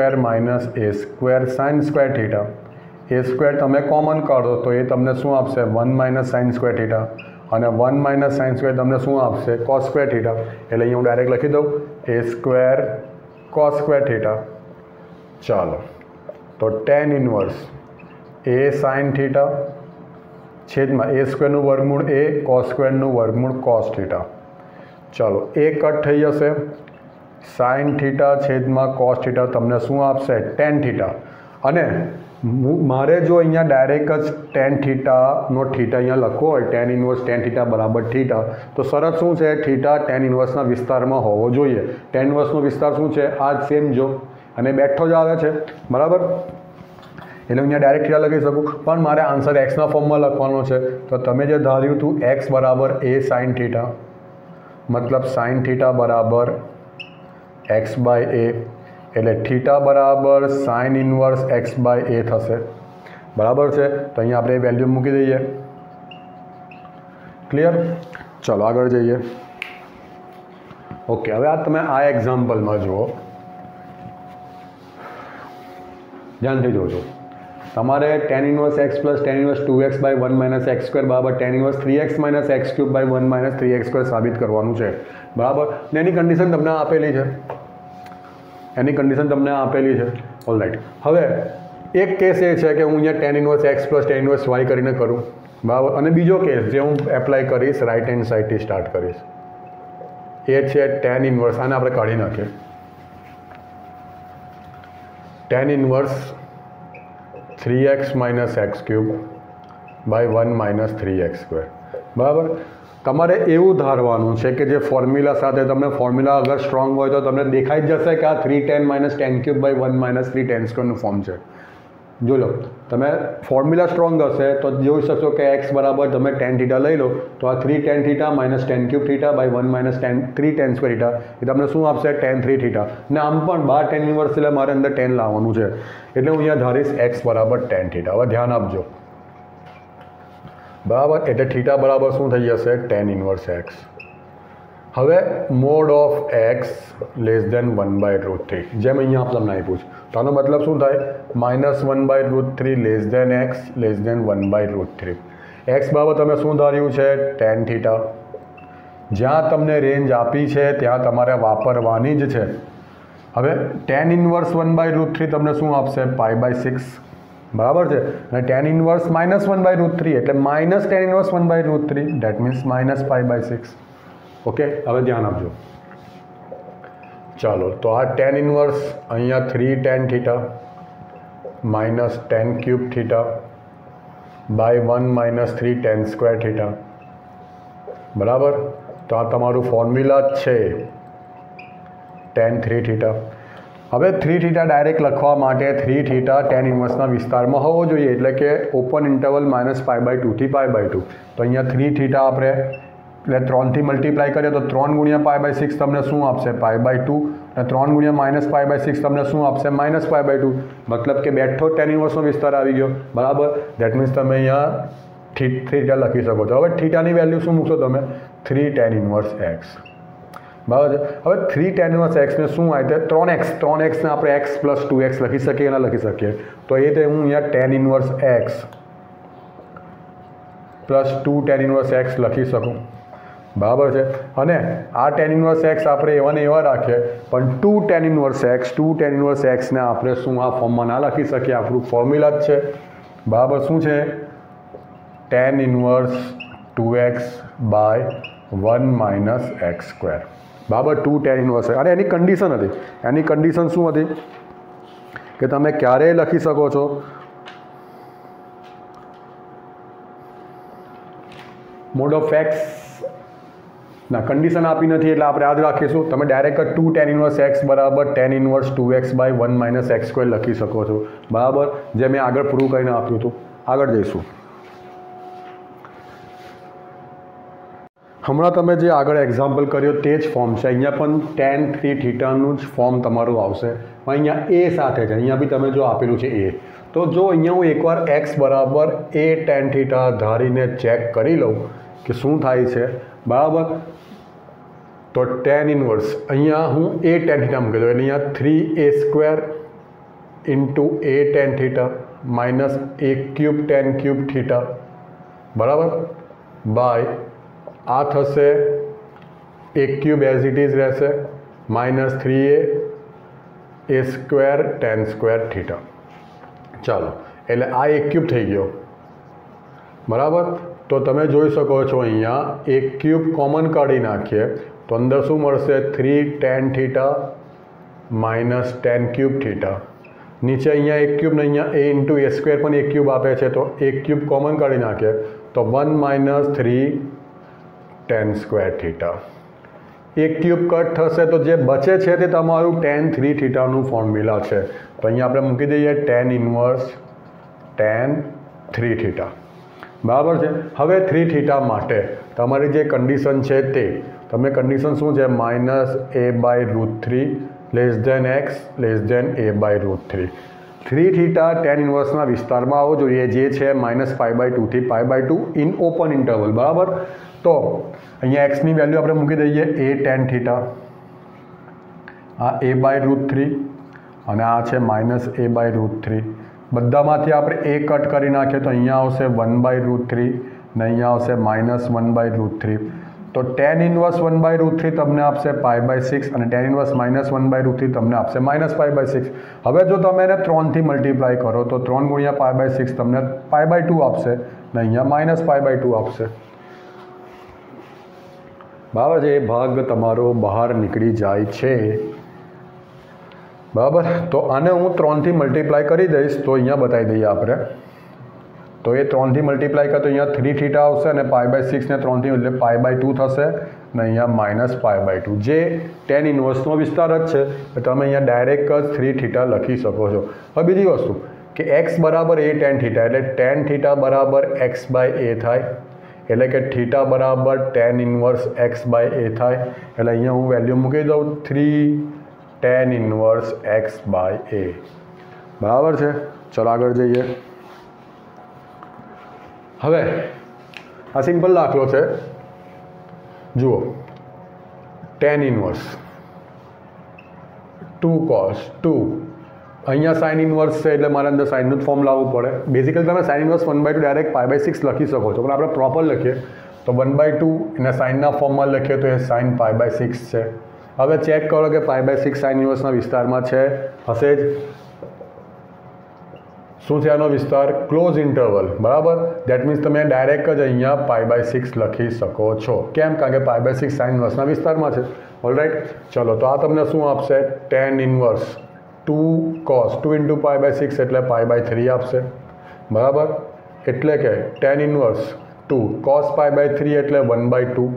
Speaker 1: a² sin² θ. a² તમે કોમન કાઢો તો એ તમને શું આપશે? 1 - sin² θ. અને 1 - sin² તમને શું આપશે? cos² θ. એટલે અહીંયા હું ડાયરેક્ટ લખી દઉં a² cos² θ. ચાલો, તો tan ઇન્વર્સ a sin θ છેદમાં a² નું વર્ગમૂળ a cos² નું વર્ગમૂળ cos θ. ચાલો, એ કટ થઈ જશે. sin θ છેદમાં cos θ તમને શું આપશે? tan θ. અને મારે જો અહીંયા ડાયરેક્ટ જ tan θનો θ અહીંયા લખવો હોય, tan ઇન્વર્સ tan θ બરાબર θ, તો શરત શું છે? θ tan ઇન્વર્સના વિસ્તારમાં હોવો જોઈએ. tan ઇન્વર્સનો વિસ્તાર શું છે? આ જ સેમ જો, અને બેઠો જ આવે છે. બરાબર. એટલે અહીંયા ડાયરેક્ટ θ લખી શકું, પણ મારે આન્સર એક્સના ફોર્મમાં લખવાનો છે. તો તમે જે ધાર્યું હતું x બરાબર a sin θ, મતલબ sin θ બરાબર x/a, એટલે θ બરાબર sin ઇન્વર્સ x/a થશે. બરાબર છે? તો અહીંયા આપણે વેલ્યુ મૂકી દઈએ. ક્લિયર? ચલો આગળ જઈએ. ઓકે, હવે આ તમે આ એક્ઝામ્પલમાં જુઓ, ધ્યાનથી જોજો. તમારે tan inverse x plus tan inverse 2x/1 - x² બરાબર tan inverse 3x - x³/1 - 3x² સાબિત કરવાનું છે. બરાબર. ને એની કન્ડિશન તમને આપેલી છે. ઓલરાઈટ. હવે એક કેસ એ છે કે હું અહીંયા tan inverse x plus tan inverse y કરીને કરું, બરાબર. અને બીજો કેસ જે હું એપ્લાય કરીશ રાઇટ હેન્ડ સાઇડથી સ્ટાર્ટ કરીશ એ છે ટેન ઇન્વર્સ. આને આપણે કાઢી નાખીએ. Tan inverse 3x minus x cube by 1 minus 3x², બરાબર. તમારે એવું ધારવાનું છે કે જે ફોર્મ્યુલા સાથે તમને ફોર્મ્યુલા અગર સ્ટ્રોંગ હોય તો તમને દેખાઈ જ જશે કે આ 3tan minus tan cube by 1 minus 3tan²નું ફોર્મ છે. જો લો, તમે ફોર્મ્યુલા સ્ટ્રોંગ હશે તો જોઈ શકશો કે એક્સ બરાબર તમે ટેન થીટા લઈ લો તો આ 3tan theta minus tan cube theta by 1 minus 3tan² theta એ તમને શું આપશે? tan 3 theta. ને આમ પણ બાર ટેન ઇન્વર્સ એટલે મારે અંદર 10 લાવવાનું છે એટલે હું અહીંયા ધારીશ એક્સ બરાબર tan થીટા. હવે ધ્યાન આપજો, બરાબર. એટલે થીટા બરાબર શું થઈ જશે? tan inverse x. હવે mod of x less than 1/√3 જેમ અહીંયા તમને આપ્યું છે તો આનો મતલબ શું થાય? -1/√3 less than x less than 1/√3. X બાબત તમે શું ધાર્યું છે? tan theta. જ્યાં તમને રેન્જ આપી છે ત્યાં તમારે વાપરવાની જ છે. હવે tan ઇન્વર્સ 1/√3 તમને શું આપશે? π/6, બરાબર છે. અને tan ઇન્વર્સ -1/√3 એટલે minus tan inverse 1/√3 that means minus π/6. Okay, હવે ધ્યાન આપજો. ચાલો, તો આ tan ઇન્વર્સ અહીંયા 3tan theta minus tan cube theta by 1 minus 3tan² theta, બરાબર. તો આ તમારું ફોર્મ્યુલા છે tan 3 થીટા. હવે 3 થીટા ડાયરેક્ટ લખવા માટે 3 થીટા tan ઇન્વર્સના વિસ્તારમાં હોવો જોઈએ એટલે કે ઓપન ઇન્ટરવલ -π/2 થી π/2. તો અહીંયા 3 થીટા આપણે એટલે 3થી મલ્ટીપ્લાય કરીએ તો 3 ગુણ્યા π/6 તમને શું આપશે? π/2. અને 3 ગુણ્યા -π/6 તમને શું આપશે? -π/2. મતલબ કે બેઠો tan ઇન્વર્સનો વિસ્તાર આવી ગયો, બરાબર. દેટ મીન્સ તમે અહીંયા થીટા લખી શકો છો. હવે થીટાની વેલ્યુ શું મૂકશો તમે? 3 tan ઇન્વર્સ એક્સ, બરાબર છે. હવે 3 tan ઇન્વર્સ એક્સને શું આવે? 3x ને આપણે x + 2x લખી શકીએ ના લખી શકીએ? તો એ હું અહીંયા tan inverse x + 2 tan inverse x લખી શકું, બરાબર છે. અને આ tan ઇન્વર્સ એક્સ આપણે એવા ને એવા રાખીએ પણ 2 tan ઇન્વર્સ એક્સને આપણે શું આ ફોર્મમાં ના લખી શકીએ? આપણું ફોર્મ્યુલા જ છે, બરાબર. શું છે? tan inverse 2x by 1 minus x², બરાબર. 2 tan ઇન્વર્સ. અને એની કન્ડિશન હતી, એની કન્ડિશન શું હતી કે તમે ક્યારેય લખી શકો છો મોડ ઓફ એક્સ ના કન્ડિશન આપી નથી એટલે આપણે આ જ રાખીશું. તમે ડાયરેક્ટ 2 tan ઇન્વર્સ એક્સ બરાબર tan inverse 2x by 1 minus x² લખી શકો છો, બરાબર. જે મેં આગળ પ્રૂવ કરીને આપ્યું હતું. આગળ જઈશું. હમણાં તમે જે આગળ એક્ઝામ્પલ કર્યો તે જ ફોર્મ છે. અહીંયા પણ tan 3 થીટાનું જ ફોર્મ તમારું આવશે. અહીંયા એ સાથે છે, અહીંયા બી તમે જો આપેલું છે એ. તો જો અહીંયા હું એકવાર એક્સ બરાબર a tan થીટા ધારીને ચેક કરી લઉં કે શું થાય છે, બરાબર. તો tan ઇન્વર્સ અહીંયા હું a tan થીટા મૂકી દઉં એટલે અહીંયા 3a² * a tan theta minus a³ tan cube theta, બરાબર, બાય આ થશે a³ એઝ ઇટ ઇઝ રહેશે માઇનસ 3a² tan² થીટા. ચાલો, એટલે આ a³ થઈ ગયો, બરાબર. તો તમે જોઈ શકો છો અહીંયા a³ કોમન કાઢી નાખીએ તો અંદર શું મળશે? 3 tan theta minus tan³ theta. નીચે અહીંયા a³ ને અહીંયા a * a² પણ a³ આપે છે તો a³ કોમન કાઢી નાખીએ તો 1 minus 3 tan² theta. a³ cut થશે તો જે બચે છે તે તમારું tan 3 થીટાનું ફોર્મ્યુલા છે. તો અહીંયા આપણે મૂકી દઈએ tan ઇન્વર્સ tan 3 થીટા, બરાબર છે. હવે 3 થીટા માટે તમારી જે કન્ડિશન છે તે તમે કન્ડિશન શું છે? -a/√3 less than x less than a/√3. 3 theta tan ઇન્વર્સના વિસ્તારમાં આવવો જોઈએ જે છે -π/2 થી π/2 ઇન ઓપન ઇન્ટરવલ, બરાબર. તો અહીંયા એક્સની વેલ્યુ આપણે મૂકી દઈએ a tan થીટા, આ a/√3 અને આ છે -a/√3. બધામાંથી આપણે a કટ કરી નાખીએ તો અહીંયા આવશે 1/√3 ને અહીંયા આવશે -1/√3. તો tan ઇન્વર્સ 1/√3 તમને આપશે π/6 અને tan ઇન્વર્સ -1/√3 તમને આપશે -π/6. હવે જો તમે એને 3 થી મલ્ટીપ્લાય કરો તો 3 ગુણ્યા π/6 તમને π/2 આપશે ને અહીંયા -π/2 આપશે. બરાબર છે. એ ભાગ તમારો બહાર નીકળી જાય છે. બરાબર. તો આને હું 3 થી મલ્ટીપ્લાય કરી દઈશ તો અહીંયા બતાવી દઈએ આપણે. તો એ 3 થી મલ્ટીપ્લાય કરે તો અહીંયા 3θ આવશે અને π/6 ને 3 થી એટલે π/2 થશે ને અહીંયા -π/2 જે tan ઇન્વર્સનો વિસ્તાર જ છે. તમે અહીંયા ડાયરેક્ટ જ 3θ લખી શકો છો. હવે બીજી વસ્તુ કે x બરાબર a tan θ એટલે tan θ બરાબર x/a થાય એટલે કે θ બરાબર tan ઇન્વર્સ x/a થાય એટલે અહીંયા હું વેલ્યુ મૂકી દઉં 3 tan ઇન્વર્સ x/a. બરાબર છે. ચલો આગળ જઈએ. હવે આ સિમ્પલ દાખલો છે. જુઓ tan ઇન્વર્સ 2 cos 2 અહીંયા સાઇન ઇન્વર્સ છે એટલે મારે અંદર સાઇનનું જ ફોર્મ લાવવું પડે. બેઝિકલી તમે સાઇન ઇન્વર્સ 1/2 ડાયરેક્ટ π/6 લખી શકો છો પણ આપણે પ્રોપર લખીએ તો 1/2 એને સાઇનના ફોર્મમાં લખીએ તો એ સાઇન π/6 છે. હવે ચેક કરો કે π/6 સાઇન ઇન્વર્સના વિસ્તારમાં છે હશે જ. શું છે આનો વિસ્તાર? Close interval. બરાબર. દેટ મીન્સ તમે ડાયરેક્ટ જ અહીંયા π/6 લખી શકો છો. કેમ? કારણ કે π/6 સાઇન ઇન્વર્સના વિસ્તારમાં છે. ઓલરાઈટ. ચલો તો આ તમને શું આપશે? tan ઇન્વર્સ 2 cos 2 × π/6 એટલે π/3 આપશે. બરાબર. એટલે કે tan ઇન્વર્સ 2 cos π/3 એટલે 1/2.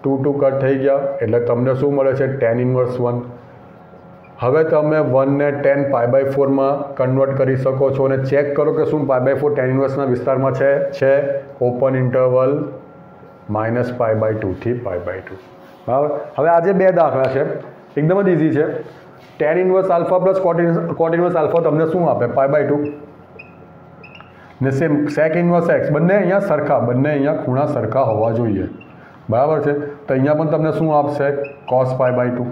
Speaker 1: 2 2 કટ થઈ ગયા એટલે તમને શું મળે છે? tan inverse 1. હવે તમે 1 ને tan π/4 માં કન્વર્ટ કરી શકો છો અને ચેક કરો કે શું π/4 tan ઇન્વર્સના વિસ્તારમાં છે ઓપન ઇન્ટરવલ -π/2 થી π/2. બરાબર. હવે આ જે બે દાખલા છે એકદમ જ ઇઝી છે. tan inverse alpha plus cot inverse alpha તમને શું આપે? π/2 ને સેમ sec ઇન્વર્સ x બંને અહીંયા સરખા, બંને અહીંયા ખૂણા સરખા હોવા જોઈએ. બરાબર છે. તો અહીંયા પણ તમને શું આપશે? cos π/2.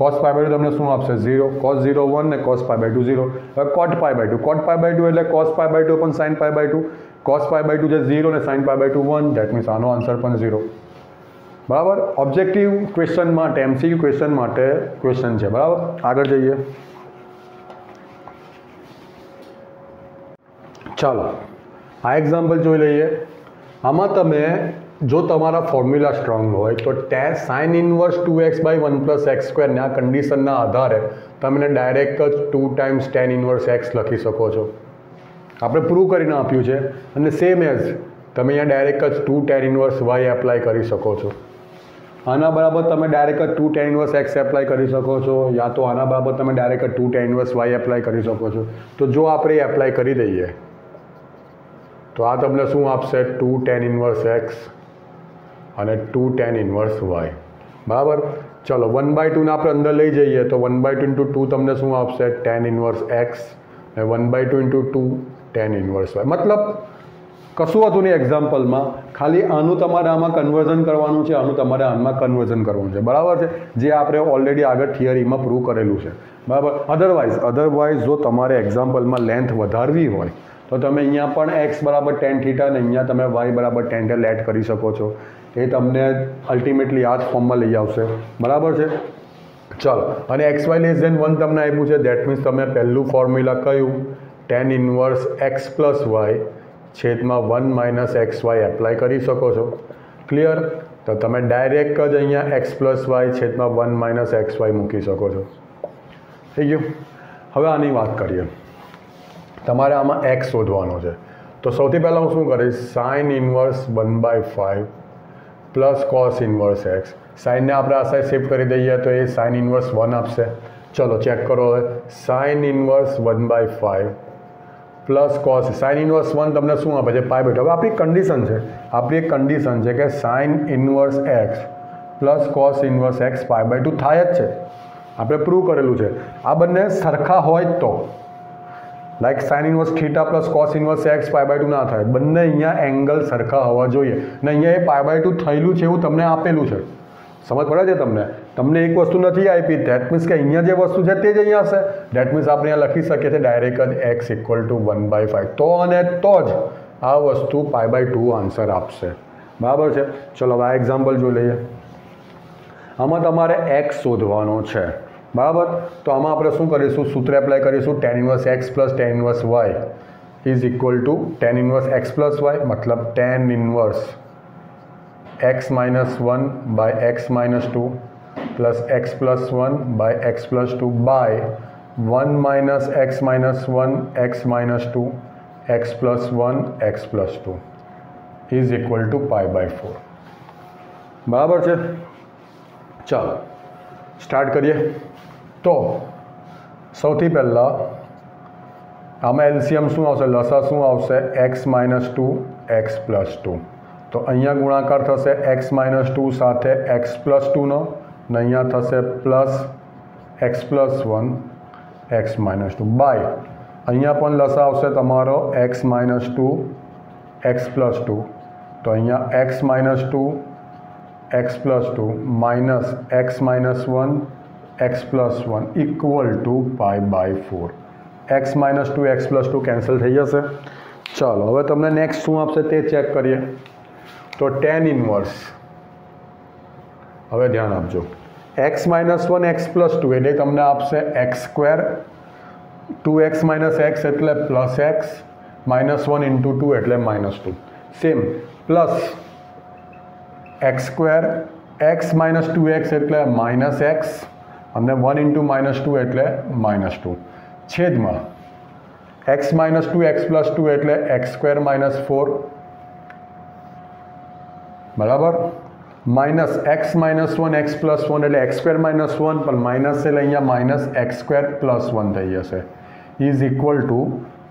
Speaker 1: cos π/2 તમને શું આપશે? 0. cos 0 1 ને cos π/2 0. હવે cot π/2 એટલે cos π/2 પણ sin π/2. cos π/2 જે 0 ને sin π/2 1. ધેટ મીન્સ આનો આન્સર પણ 0. બરાબર. ઓબ્જેક્ટિવ ક્વેશ્ચન માટે MCQ ક્વેશ્ચન માટે ક્વેશ્ચન છે. બરાબર. આગળ જઈએ. ચાલો આ એક્ઝામ્પલ જોઈ લઈએ. આમાં તમે જો તમારા ફોર્મ્યુલા સ્ટ્રોંગ હોય તો sin ઇન્વર્સ 2x/1 + x² ને આ કન્ડિશનના આધારે તમે ડાયરેક્ટ જ 2 ટાઈમ્સ tan ઇન્વર્સ x લખી શકો છો. આપણે પ્રૂવ કરીને આપ્યું છે અને સેમ એઝ તમે અહીંયા ડાયરેક્ટ જ 2 tan ઇન્વર્સ y એપ્લાય કરી શકો છો. આના બરાબર તમે ડાયરેક્ટ જ 2 tan ઇન્વર્સ x એપ્લાય કરી શકો છો યા તો આના બરાબર તમે ડાયરેક્ટ જ 2 tan ઇન્વર્સ y એપ્લાય કરી શકો છો. તો જો આપણે એપ્લાય કરી દઈએ તો આ તમને શું આપશે? 2 tan ઇન્વર્સ x અને 2 tan ઇન્વર્સ y. બરાબર. ચલો 1/2 ને આપણે અંદર લઈ જઈએ તો 1/2 × 2 તમને શું આપશે? tan ઇન્વર્સ x અને 1/2 × 2 tan ઇન્વર્સ y. મતલબ કશું હતું નહીં એક્ઝામ્પલમાં, ખાલી આનું તમારે આમાં કન્વર્ઝન કરવાનું છે, આનું તમારે આમાં કન્વર્ઝન કરવાનું છે. બરાબર છે. જે આપણે ઓલરેડી આગળ થિયરીમાં પ્રૂવ કરેલું છે. બરાબર. અધરવાઇઝ જો તમારે એક્ઝામ્પલમાં લેન્થ વધારવી હોય તો તમે અહીંયા પણ x બરાબર tan θ અને અહીંયા તમે y બરાબર tan θ એડ કરી શકો છો. એ તમને અલ્ટિમેટલી આ જ ફોર્મમાં લઈ આવશે. બરાબર છે. ચાલો અને xy < 1 તમને આપ્યું છે. દેટ મીન્સ તમે પહેલું ફોર્મ્યુલા કયું? tan ઇન્વર્સ x + y છેદમાં 1 - xy એપ્લાય કરી શકો છો. ક્લિયર? તો તમે ડાયરેક્ટ જ અહીંયા x + y છેદમાં 1 - xy મૂકી શકો છો. થઈ ગયું. હવે આની વાત કરીએ. તમારે આમાં x શોધવાનો છે તો સૌથી પહેલાં હું શું કરીશ? sin inverse 1/5 plus cos inverse x. સાઇનને આપણે આ સાઈડ શિફ્ટ કરી દઈએ તો એ sin ઇન્વર્સ 1 આપશે. ચલો ચેક કરો. હવે sin inverse 1/5 plus cos sin inverse 1 તમને શું આપે છે? π/2. હવે આપણી એક કન્ડિશન છે કે sin inverse x plus cos inverse x π/2 થાય જ છે. આપણે પ્રૂવ કરેલું છે. આ બંને સરખા હોય તો like sin inverse θ plus cos inverse x π/2 ના થાય. બંને અહીંયા એંગલ સરખા હોવા જોઈએ ને અહીંયા એ π/2 થયેલું છે એવું તમને આપેલું છે. સમજ પડે છે તમને? તમને એક વસ્તુ નથી આપી. ધેટ મીન્સ કે અહીંયા જે વસ્તુ છે તે જ અહીંયા હશે. ધેટ મીન્સ આપણે અહીંયા લખી શકીએ છીએ ડાયરેક્ટ જ x = 1/5. તો અને તો જ આ વસ્તુ π/2 આન્સર આપશે. બરાબર છે. ચલો હવે આ એક્ઝામ્પલ જોઈ લઈએ. આમાં તમારે x શોધવાનો છે, બરાબર. તો આમાં આપણે શું કરીશું, સૂત્ર એપ્લાય કરીશું. tan inverse x plus tan inverse y is equal to tan inverse x plus y, મતલબ tan inverse x minus 1 by x minus 2 plus x plus 1 by x plus 2 by 1 minus x minus 1 x minus 2 x plus 1 x plus 2 is equal to pi by 4. બરાબર છે. ચાલો start કરીએ. તો સૌથી પહેલાં આમાં LCM શું આવશે, લસા શું આવશે, x માઇનસ 2 x પ્લસ 2. તો અહીંયા ગુણાકાર થશે x માઇનસ 2 સાથે x પ્લસ 2નો, ને અહીંયા થશે plus x plus 1 x minus 2 by અહીંયા પણ લસા આવશે તમારો x માઇનસ 2 x પ્લસ 2. તો અહીંયા x minus 2 x plus 2 minus x minus 1 x plus 1 equal to pi by 4. x minus 2 x plus 2 cancel થઈ જશે. ચાલો હવે તમને નેક્સ્ટ શું આપશે તે ચેક કરીએ. તો tan ઇન્વર્સ, હવે ધ્યાન આપજો, x માઇનસ 1 x પ્લસ 2 એટલે તમને આપશે x square, 2x minus x એટલે પ્લસ x, માઇનસ 1 ઇન્ટુ 2 એટલે minus 2. Same plus x square, x minus 2x એટલે માઇનસ x, અને 1 ઇન્ટુ માઇનસ 2 એટલે માઇનસ 2, છેદમાં x માઇનસ 2 x પ્લસ 2 એટલે x સ્ક્વેર માઇનસ 4, બરાબર. Minus x minus 1 x plus 1 એટલે x square minus 1, પણ minus એટલે અહીંયા માઇનસ x સ્ક્વેર પ્લસ 1 થઈ જશે, is equal to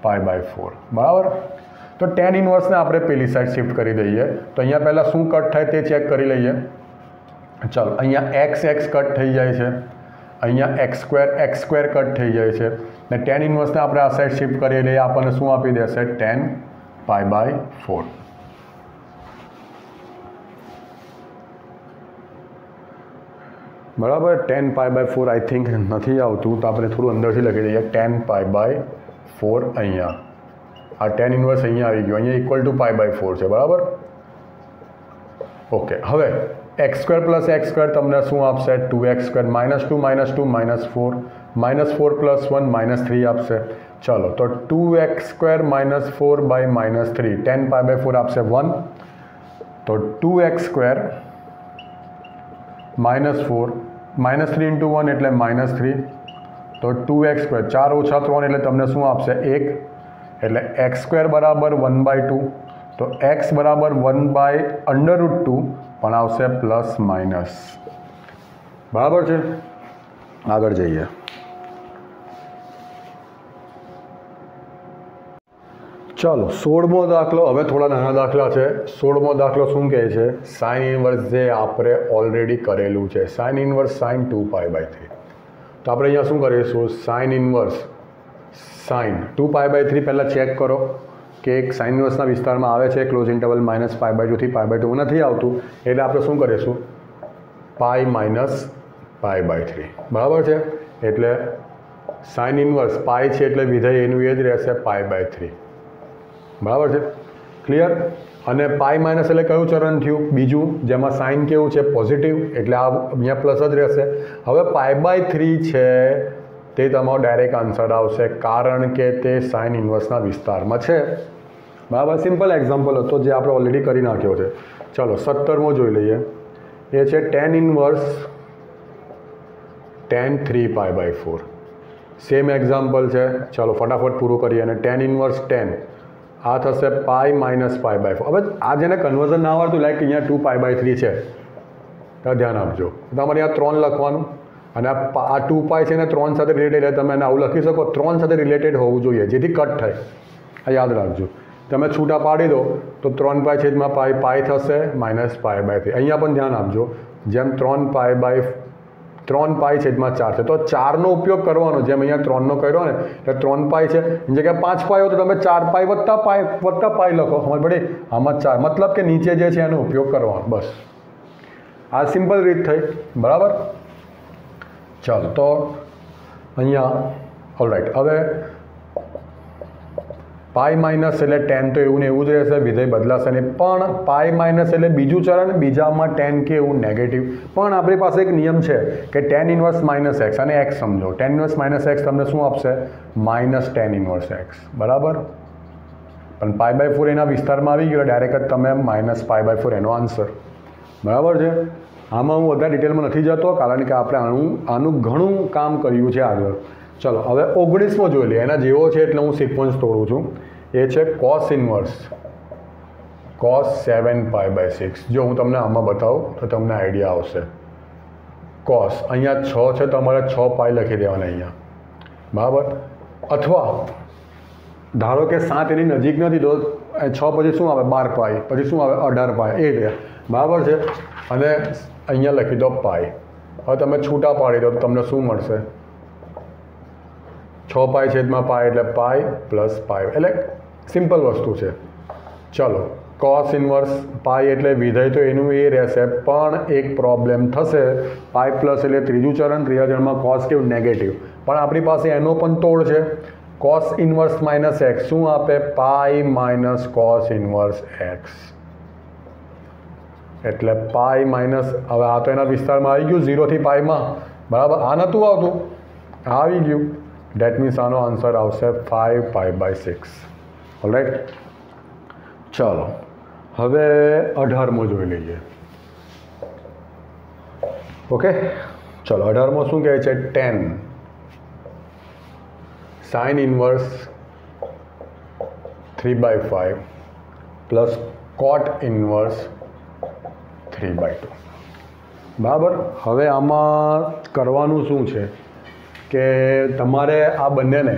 Speaker 1: pi by 4. બરાબર. તો tan ઇન્વર્સને આપણે પેલી સાઈડ શિફ્ટ કરી દઈએ. તો અહીંયા પહેલાં શું કટ થાય તે ચેક કરી લઈએ. ચાલો અહીંયા x કટ થઈ જાય છે, અહીંયા x સ્ક્વેર કટ થઈ જાય છે, ને tan ઇન્વર્સને આપણે આ સાઈડ શિફ્ટ કરી લઈએ. આપણને શું આપી દેશે, tan પાઈ બાય 4. બરાબર. tan pi by 4 I think નથી આવતું, તો આપણે થોડું અંદરથી લખી દઈએ tan પાઈ બાય 4. અહીંયા આ tan ઇન્વર્સ અહીંયા આવી ગયો, અહીંયા ઇક્વલ ટુ પાઈ બાય 4 છે, બરાબર. ઓકે. હવે x square plus x square તમને શું આપશે, 2x square, minus 2 minus 2 minus 4, minus 4 plus 1 minus 3 આપશે. ચાલો તો 2x square minus 4 by minus 3, tan pi by 4 આપશે 1. તો 2x square minus 4 minus 3 into 1 એટલે માઇનસ 3. તો 2x સ્ક્વેર, 4 ઓછા 3 એટલે તમને શું આપશે, 1. એટલે x સ્ક્વેર બરાબર 1 બાય 2. તો x બરાબર 1 બાય √2 પણ આવશે પ્લસ માઇનસ. બરાબર છે. આગળ જઈએ. ચાલો 16મો દાખલો. હવે થોડા નાના દાખલા છે. 16મો દાખલો શું કહે છે, સાઇન ઇન્વર્સ જે આપણે ઓલરેડી કરેલું છે, sine inverse sine 2 pi by 3. તો આપણે અહીંયા શું કરીશું, sine inverse sine 2 pi by 3 પહેલાં ચેક કરો કે એક સાઇન ઇન્વર્સના વિસ્તારમાં આવે છે, close interval minus pi by 2 થી પાઈ બાય 2 નથી આવતું, એટલે આપણે શું કરીશું, પાઈ માઇનસ પાઈ બાય 3. બરાબર છે. એટલે સાઇન ઇન્વર્સ પાઈ છે એટલે વિધેય એનું એ જ રહેશે, પાઈ બાય 3. બરાબર છે. ક્લિયર. અને પાઈ માઇનસ એટલે કયું ચરણ થયું, બીજું, જેમાં સાઇન કેવું છે, પોઝિટિવ, એટલે આ અહીંયા પ્લસ જ રહેશે. હવે પાઈ બાય 3 છે તે તમારો ડાયરેક્ટ આન્સર આવશે, કારણ કે તે સાઇન ઇન્વર્સના વિસ્તારમાં છે. બરાબર. સિમ્પલ એક્ઝામ્પલ હતો જે આપણે ઓલરેડી કરી નાખ્યો છે. ચાલો 17મો જોઈ લઈએ. એ છે tan inverse tan 3 pi by 4. Same example છે. ચાલો ફટાફટ પૂરું કરીએ. અને tan ઇન્વર્સ tan આ થશે પાઈ માઇનસ પાઈ બાય 4. હવે આ જેને કન્વર્ઝન ના આવડતું, લાઈક અહીંયા 2 પાઈ બાય 3 છે, તો ધ્યાન આપજો. તમારે અહીંયા 3 લખવાનું, અને આ 2 પાઈ છે ને 3 સાથે રિલેટેડ, એટલે તમે એને આવું લખી શકો, 3 સાથે રિલેટેડ હોવું જોઈએ જેથી કટ થાય. આ યાદ રાખજો. તમે છૂટા પાડી દો તો 3 પાઈ છેદમાં પાઈ પાઈ થશે માઇનસ પાઈ બાય 3. અહીંયા પણ ધ્યાન આપજો, જેમ 3 પાઈ બાય 3 પાઈ છેદમાં 4 છે, તો 4નો ઉપયોગ કરવાનો, જેમ અહીંયા 3નો કર્યો ને, એટલે 3 પાઈ છે, એની જગ્યાએ 5 પાઈ હોય તો તમે 4 પાઈ વત્તા પાઈ લખો. સમજ પડી. આમાં 4 મતલબ કે નીચે જે છે એનો ઉપયોગ કરવાનો, બસ. આ સિમ્પલ રીત થઈ. બરાબર. ચાલો તો અહીંયા ઓલરાઈટ. હવે પાઈ માઇનસ એટલે ટેન તો એવું ને એવું જ રહેશે, વિધેય બદલાશે નહીં. પણ પાઈ માઇનસ એટલે બીજું ચરણ, બીજામાં ટેન કે એવું નેગેટિવ. પણ આપણી પાસે એક નિયમ છે કે ટેન ઇન્વર્સ માઇનસ એક્સ, અને એક્સ સમજો. ટેન ઇન્વર્સ માઇનસ એક્સ તમને શું આપશે? માઇનસ ટેન ઇન્વર્સ એક્સ, બરાબર. પણ π/4 એના વિસ્તારમાં આવી ગયો, ડાયરેક્ટ જ તમે માઇનસ π/4 એનો આન્સર, બરાબર છે. આમાં હું વધારે ડિટેલમાં નથી જતો, કારણ કે આપણે આનું ઘણું કામ કર્યું છે આગળ. ચલો હવે 19મો જોઈ લઈએ. એના જેવો છે એટલે હું સિક્વન્સ તોડું છું. એ છે cos ઇન્વર્સ cos 7π/6. જો હું તમને આમાં બતાવું તો તમને આઈડિયા આવશે. cos અહીંયા 6 છે, તમારે 6π લખી દેવાના અહીંયા, બરાબર. અથવા ધારો કે 7 એની નજીક નથી તો 6 પછી શું આવે? 12π, પછી શું આવે? 18π, એ રીતે, બરાબર છે. અને અહીંયા લખી દો પાઈ. હવે તમે છૂટા પાડી દો તો તમને શું મળશે? 6π/π એટલે પાઈ પ્લસ પાઈ, એટલે સિમ્પલ વસ્તુ છે. ચલો, cos ઇન્વર્સ પાઈ એટલે વિધેય તો એનું એ રહેશે, પણ એક પ્રોબ્લેમ થશે. પાઈ પ્લસ એટલે ત્રીજું ચરણ, ત્રીજા ચરણમાં cos કેવું? નેગેટિવ. પણ આપણી પાસે એનો પણ તોડ છે. cos ઇન્વર્સ માઇનસ એક્સ શું આપે? Pi minus cos inverse x, એટલે પાઈ માઇનસ, હવે આ તો એના વિસ્તારમાં આવી ગયું 0 થી પાઈમાં, બરાબર. આ નહોતું આવતું, આવી ગયું. ડેટ મીન્સ આનો આન્સર આવશે 5π/6. ઓલરાઈટ. ચલો હવે 18મો જોઈ લઈએ. ઓકે, ચલો 18મો શું કહે છે? 10 sin inverse 3/5 plus cot inverse 3/2, બરાબર. હવે આમાં કરવાનું શું છે કે તમારે આ બંનેને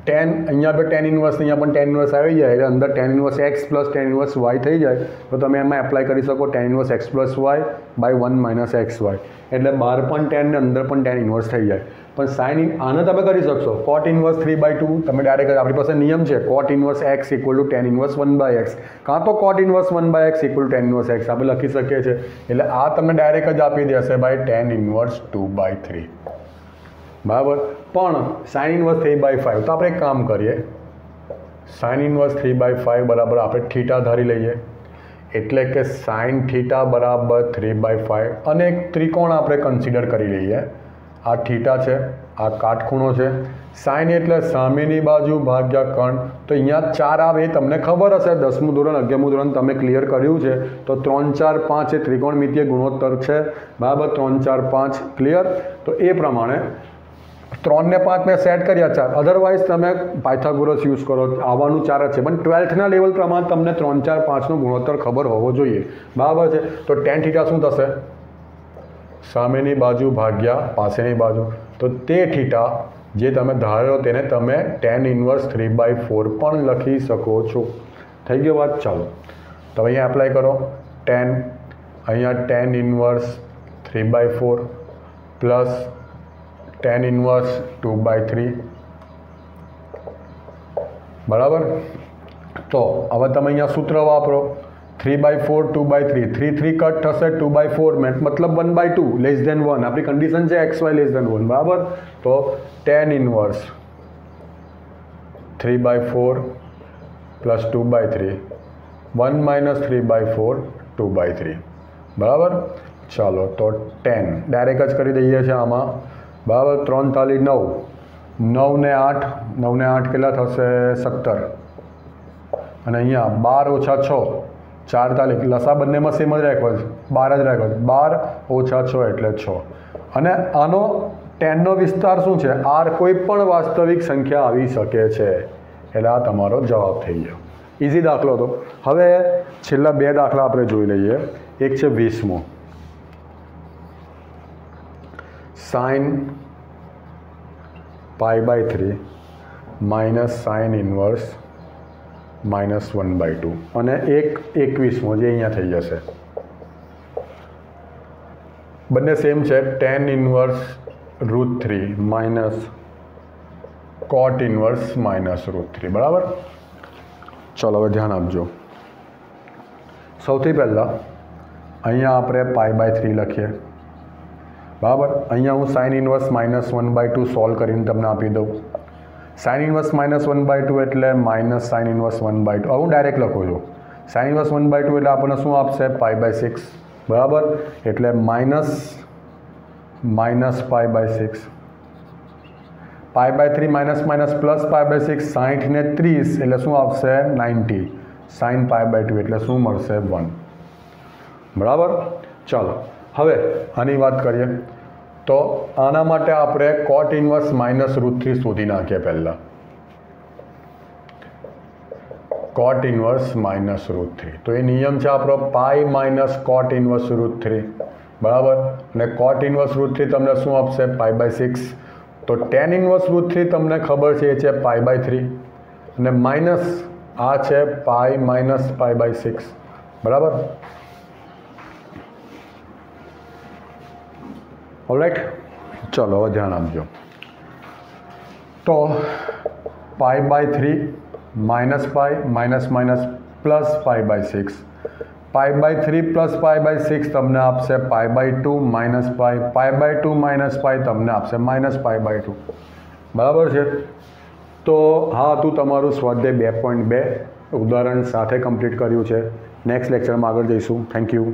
Speaker 1: ટેન, અહીંયા પણ ટેન ઇન્વર્સ, અહીંયા પણ ટેન ઇન્વર્સ આવી જાય એટલે અંદર tan inverse x plus tan inverse y થઈ જાય તો તમે એમાં એપ્લાય કરી શકો tan inverse x plus y by 1 minus x y, એટલે બહાર પણ ટેન ને અંદર પણ ટેન ઇન્વર્સ થઈ જાય. પણ સાઇન આને તમે કરી શકશો કોટ ઇન્વર્સ 3/2, તમે ડાયરેક્ટ, આપણી પાસે નિયમ છે કોટ inverse x equal to tan inverse 1/x, કાં તો કોટ inverse 1/x equal to ten inverse x આપણે લખી શકીએ છીએ. એટલે આ તમને ડાયરેક્ટ જ આપી દેશે બાય ટેન ઇન્વર્સ 2/3, બરાબર. પણ સાઇન ઇન્વર્સ 3/5 તો આપણે એક કામ કરીએ, સાઇન ઇન્વર્સ 3/5 બરાબર આપણે થીટા ધારી લઈએ, એટલે કે સાઇન થીટા બરાબર 3/5. અને એક ત્રિકોણ આપણે કન્સિડર કરી લઈએ. આ થીટા છે, આ કાટખૂણો છે. સાઇન એટલે સામેની બાજુ ભાગ્યા કર્ણ, તો અહીંયા 4 આવે એ તમને ખબર હશે, 10મું ધોરણ 11મું ધોરણ તમે ક્લિયર કર્યું છે. તો 3, 4, 5 એ ત્રિકોણમિતીય ગુણોત્તર છે, બરાબર. 3, 4, 5 ક્લિયર. તો એ પ્રમાણે 3 ને 5 મેં સેટ કર્યા 4, અધરવાઇઝ તમે પાયથાગોરસ યુઝ કરો, આવવાનું 4 જ છે. પણ 12થના લેવલ પ્રમાણે તમને 3, 4, 5નો ગુણોત્તર ખબર હોવો જોઈએ, બરાબર છે. તો ટેન થીટા શું થશે? સામેની બાજુ ભાગ્યા પાસેની બાજુ, તો તે થીટા જે તમે ધારો તેને તમે ટેન ઇન્વર્સ 3/4 પણ લખી શકો છો. થઈ ગયો વાત? ચાલો તો અહીંયા એપ્લાય કરો. અહીંયા tan inverse 3/4 plus tan inverse 2/3, બરાબર. તો હવે તમે અહીંયા સૂત્ર વાપરો, 3/4 2/3, 3 3 કટ થશે, 2/4 મતલબ 1/2 લેસ ધેન 1, આપણી કન્ડિશન છે એક્સ વાય લેસ ધેન 1, બરાબર. તો ટેન ઇન્વર્સ 3/4 પ્લસ 2/3, 1 માઇનસ 3/4 2/3, બરાબર. ચાલો તો 10 ડાયરેક્ટ જ કરી દઈએ છીએ આમાં, બરાબર. 3 તાલી 9, 9 ને 8, 9 ને 8 કેટલા થશે? 17. અને અહીંયા 12 - 6, 4 તાલી, લસા બંનેમાં સેમ જ રાખ્યો છે, 12 જ રાખ્યો છે, 12 - 6 એટલે 6. અને આનો 10નો વિસ્તાર શું છે? આર કોઈ પણ વાસ્તવિક સંખ્યા આવી શકે છે, એટલે આ તમારો જવાબ થઈ ગયો. ઇઝી દાખલો હતો. હવે છેલ્લા 2 દાખલા આપણે જોઈ લઈએ. એક છે 20મો, સાઇન π/3 માઇનસ સાઇન ઇન્વર્સ -1/2, અને એક 21મો જે અહીંયા થઈ જશે. બંને સેમ છે, ટેન ઇન્વર્સ √3 માઇનસ કોટ ઇન્વર્સ -√3, બરાબર. ચલો હવે ધ્યાન આપજો. સૌથી પહેલાં અહીંયા આપણે π/3 લખીએ, બરાબર. અહીંયા હું સાઇન ઇન્વર્સ -1/2 સોલ્વ કરીને તમને આપી દઉં. સાઇન ઇન્વર્સ -1/2 એટલે માઇનસ સાઇન ઇન્વર્સ 1/2. હવે હું ડાયરેક્ટ લખું છું. સાઇન ઇન્વર્સ 1/2 એટલે આપણને શું આપશે? π/6. બરાબર. એટલે માઇનસ π/6. π/3 માઇનસ પ્લસ π/6 60 ને 30 એટલે શું આવશે? 90. સાઇન π/2 એટલે શું મળશે? 1. બરાબર. ચાલો હવે આની વાત કરીએ તો આના માટે આપણે કોટ ઇન્વર્સ -√3 શોધી નાખીએ. પહેલાં કોટ ઇન્વર્સ -√3 તો એ નિયમ છે આપણો પાઈ માઇનસ કોટ ઇન્વર્સ √3. બરાબર. અને કોટ ઇન્વર્સ √3 તમને શું આપશે? π/6. તો ટેન ઇન્વર્સ √3 તમને ખબર છે એ છે π/3 અને માઇનસ આ છે પાઈ માઇનસ π/6. બરાબર. ઓલરાઈટ. ચલો હવે ધ્યાન આપજો. તો π/3 minus pi minus minus plus π/6. π/3 plus π/6 તમને આપશે π/2 માઇનસ પાઈ. π/2 માઇનસ પાઈ તમને આપશે માઇનસ π/2. બરાબર છે. તો હા હતું તમારું સ્વાધ્યાય 2.2 ઉદાહરણ સાથે કમ્પ્લીટ કર્યું છે. નેક્સ્ટ લેક્ચરમાં આગળ જઈશું. Thank you.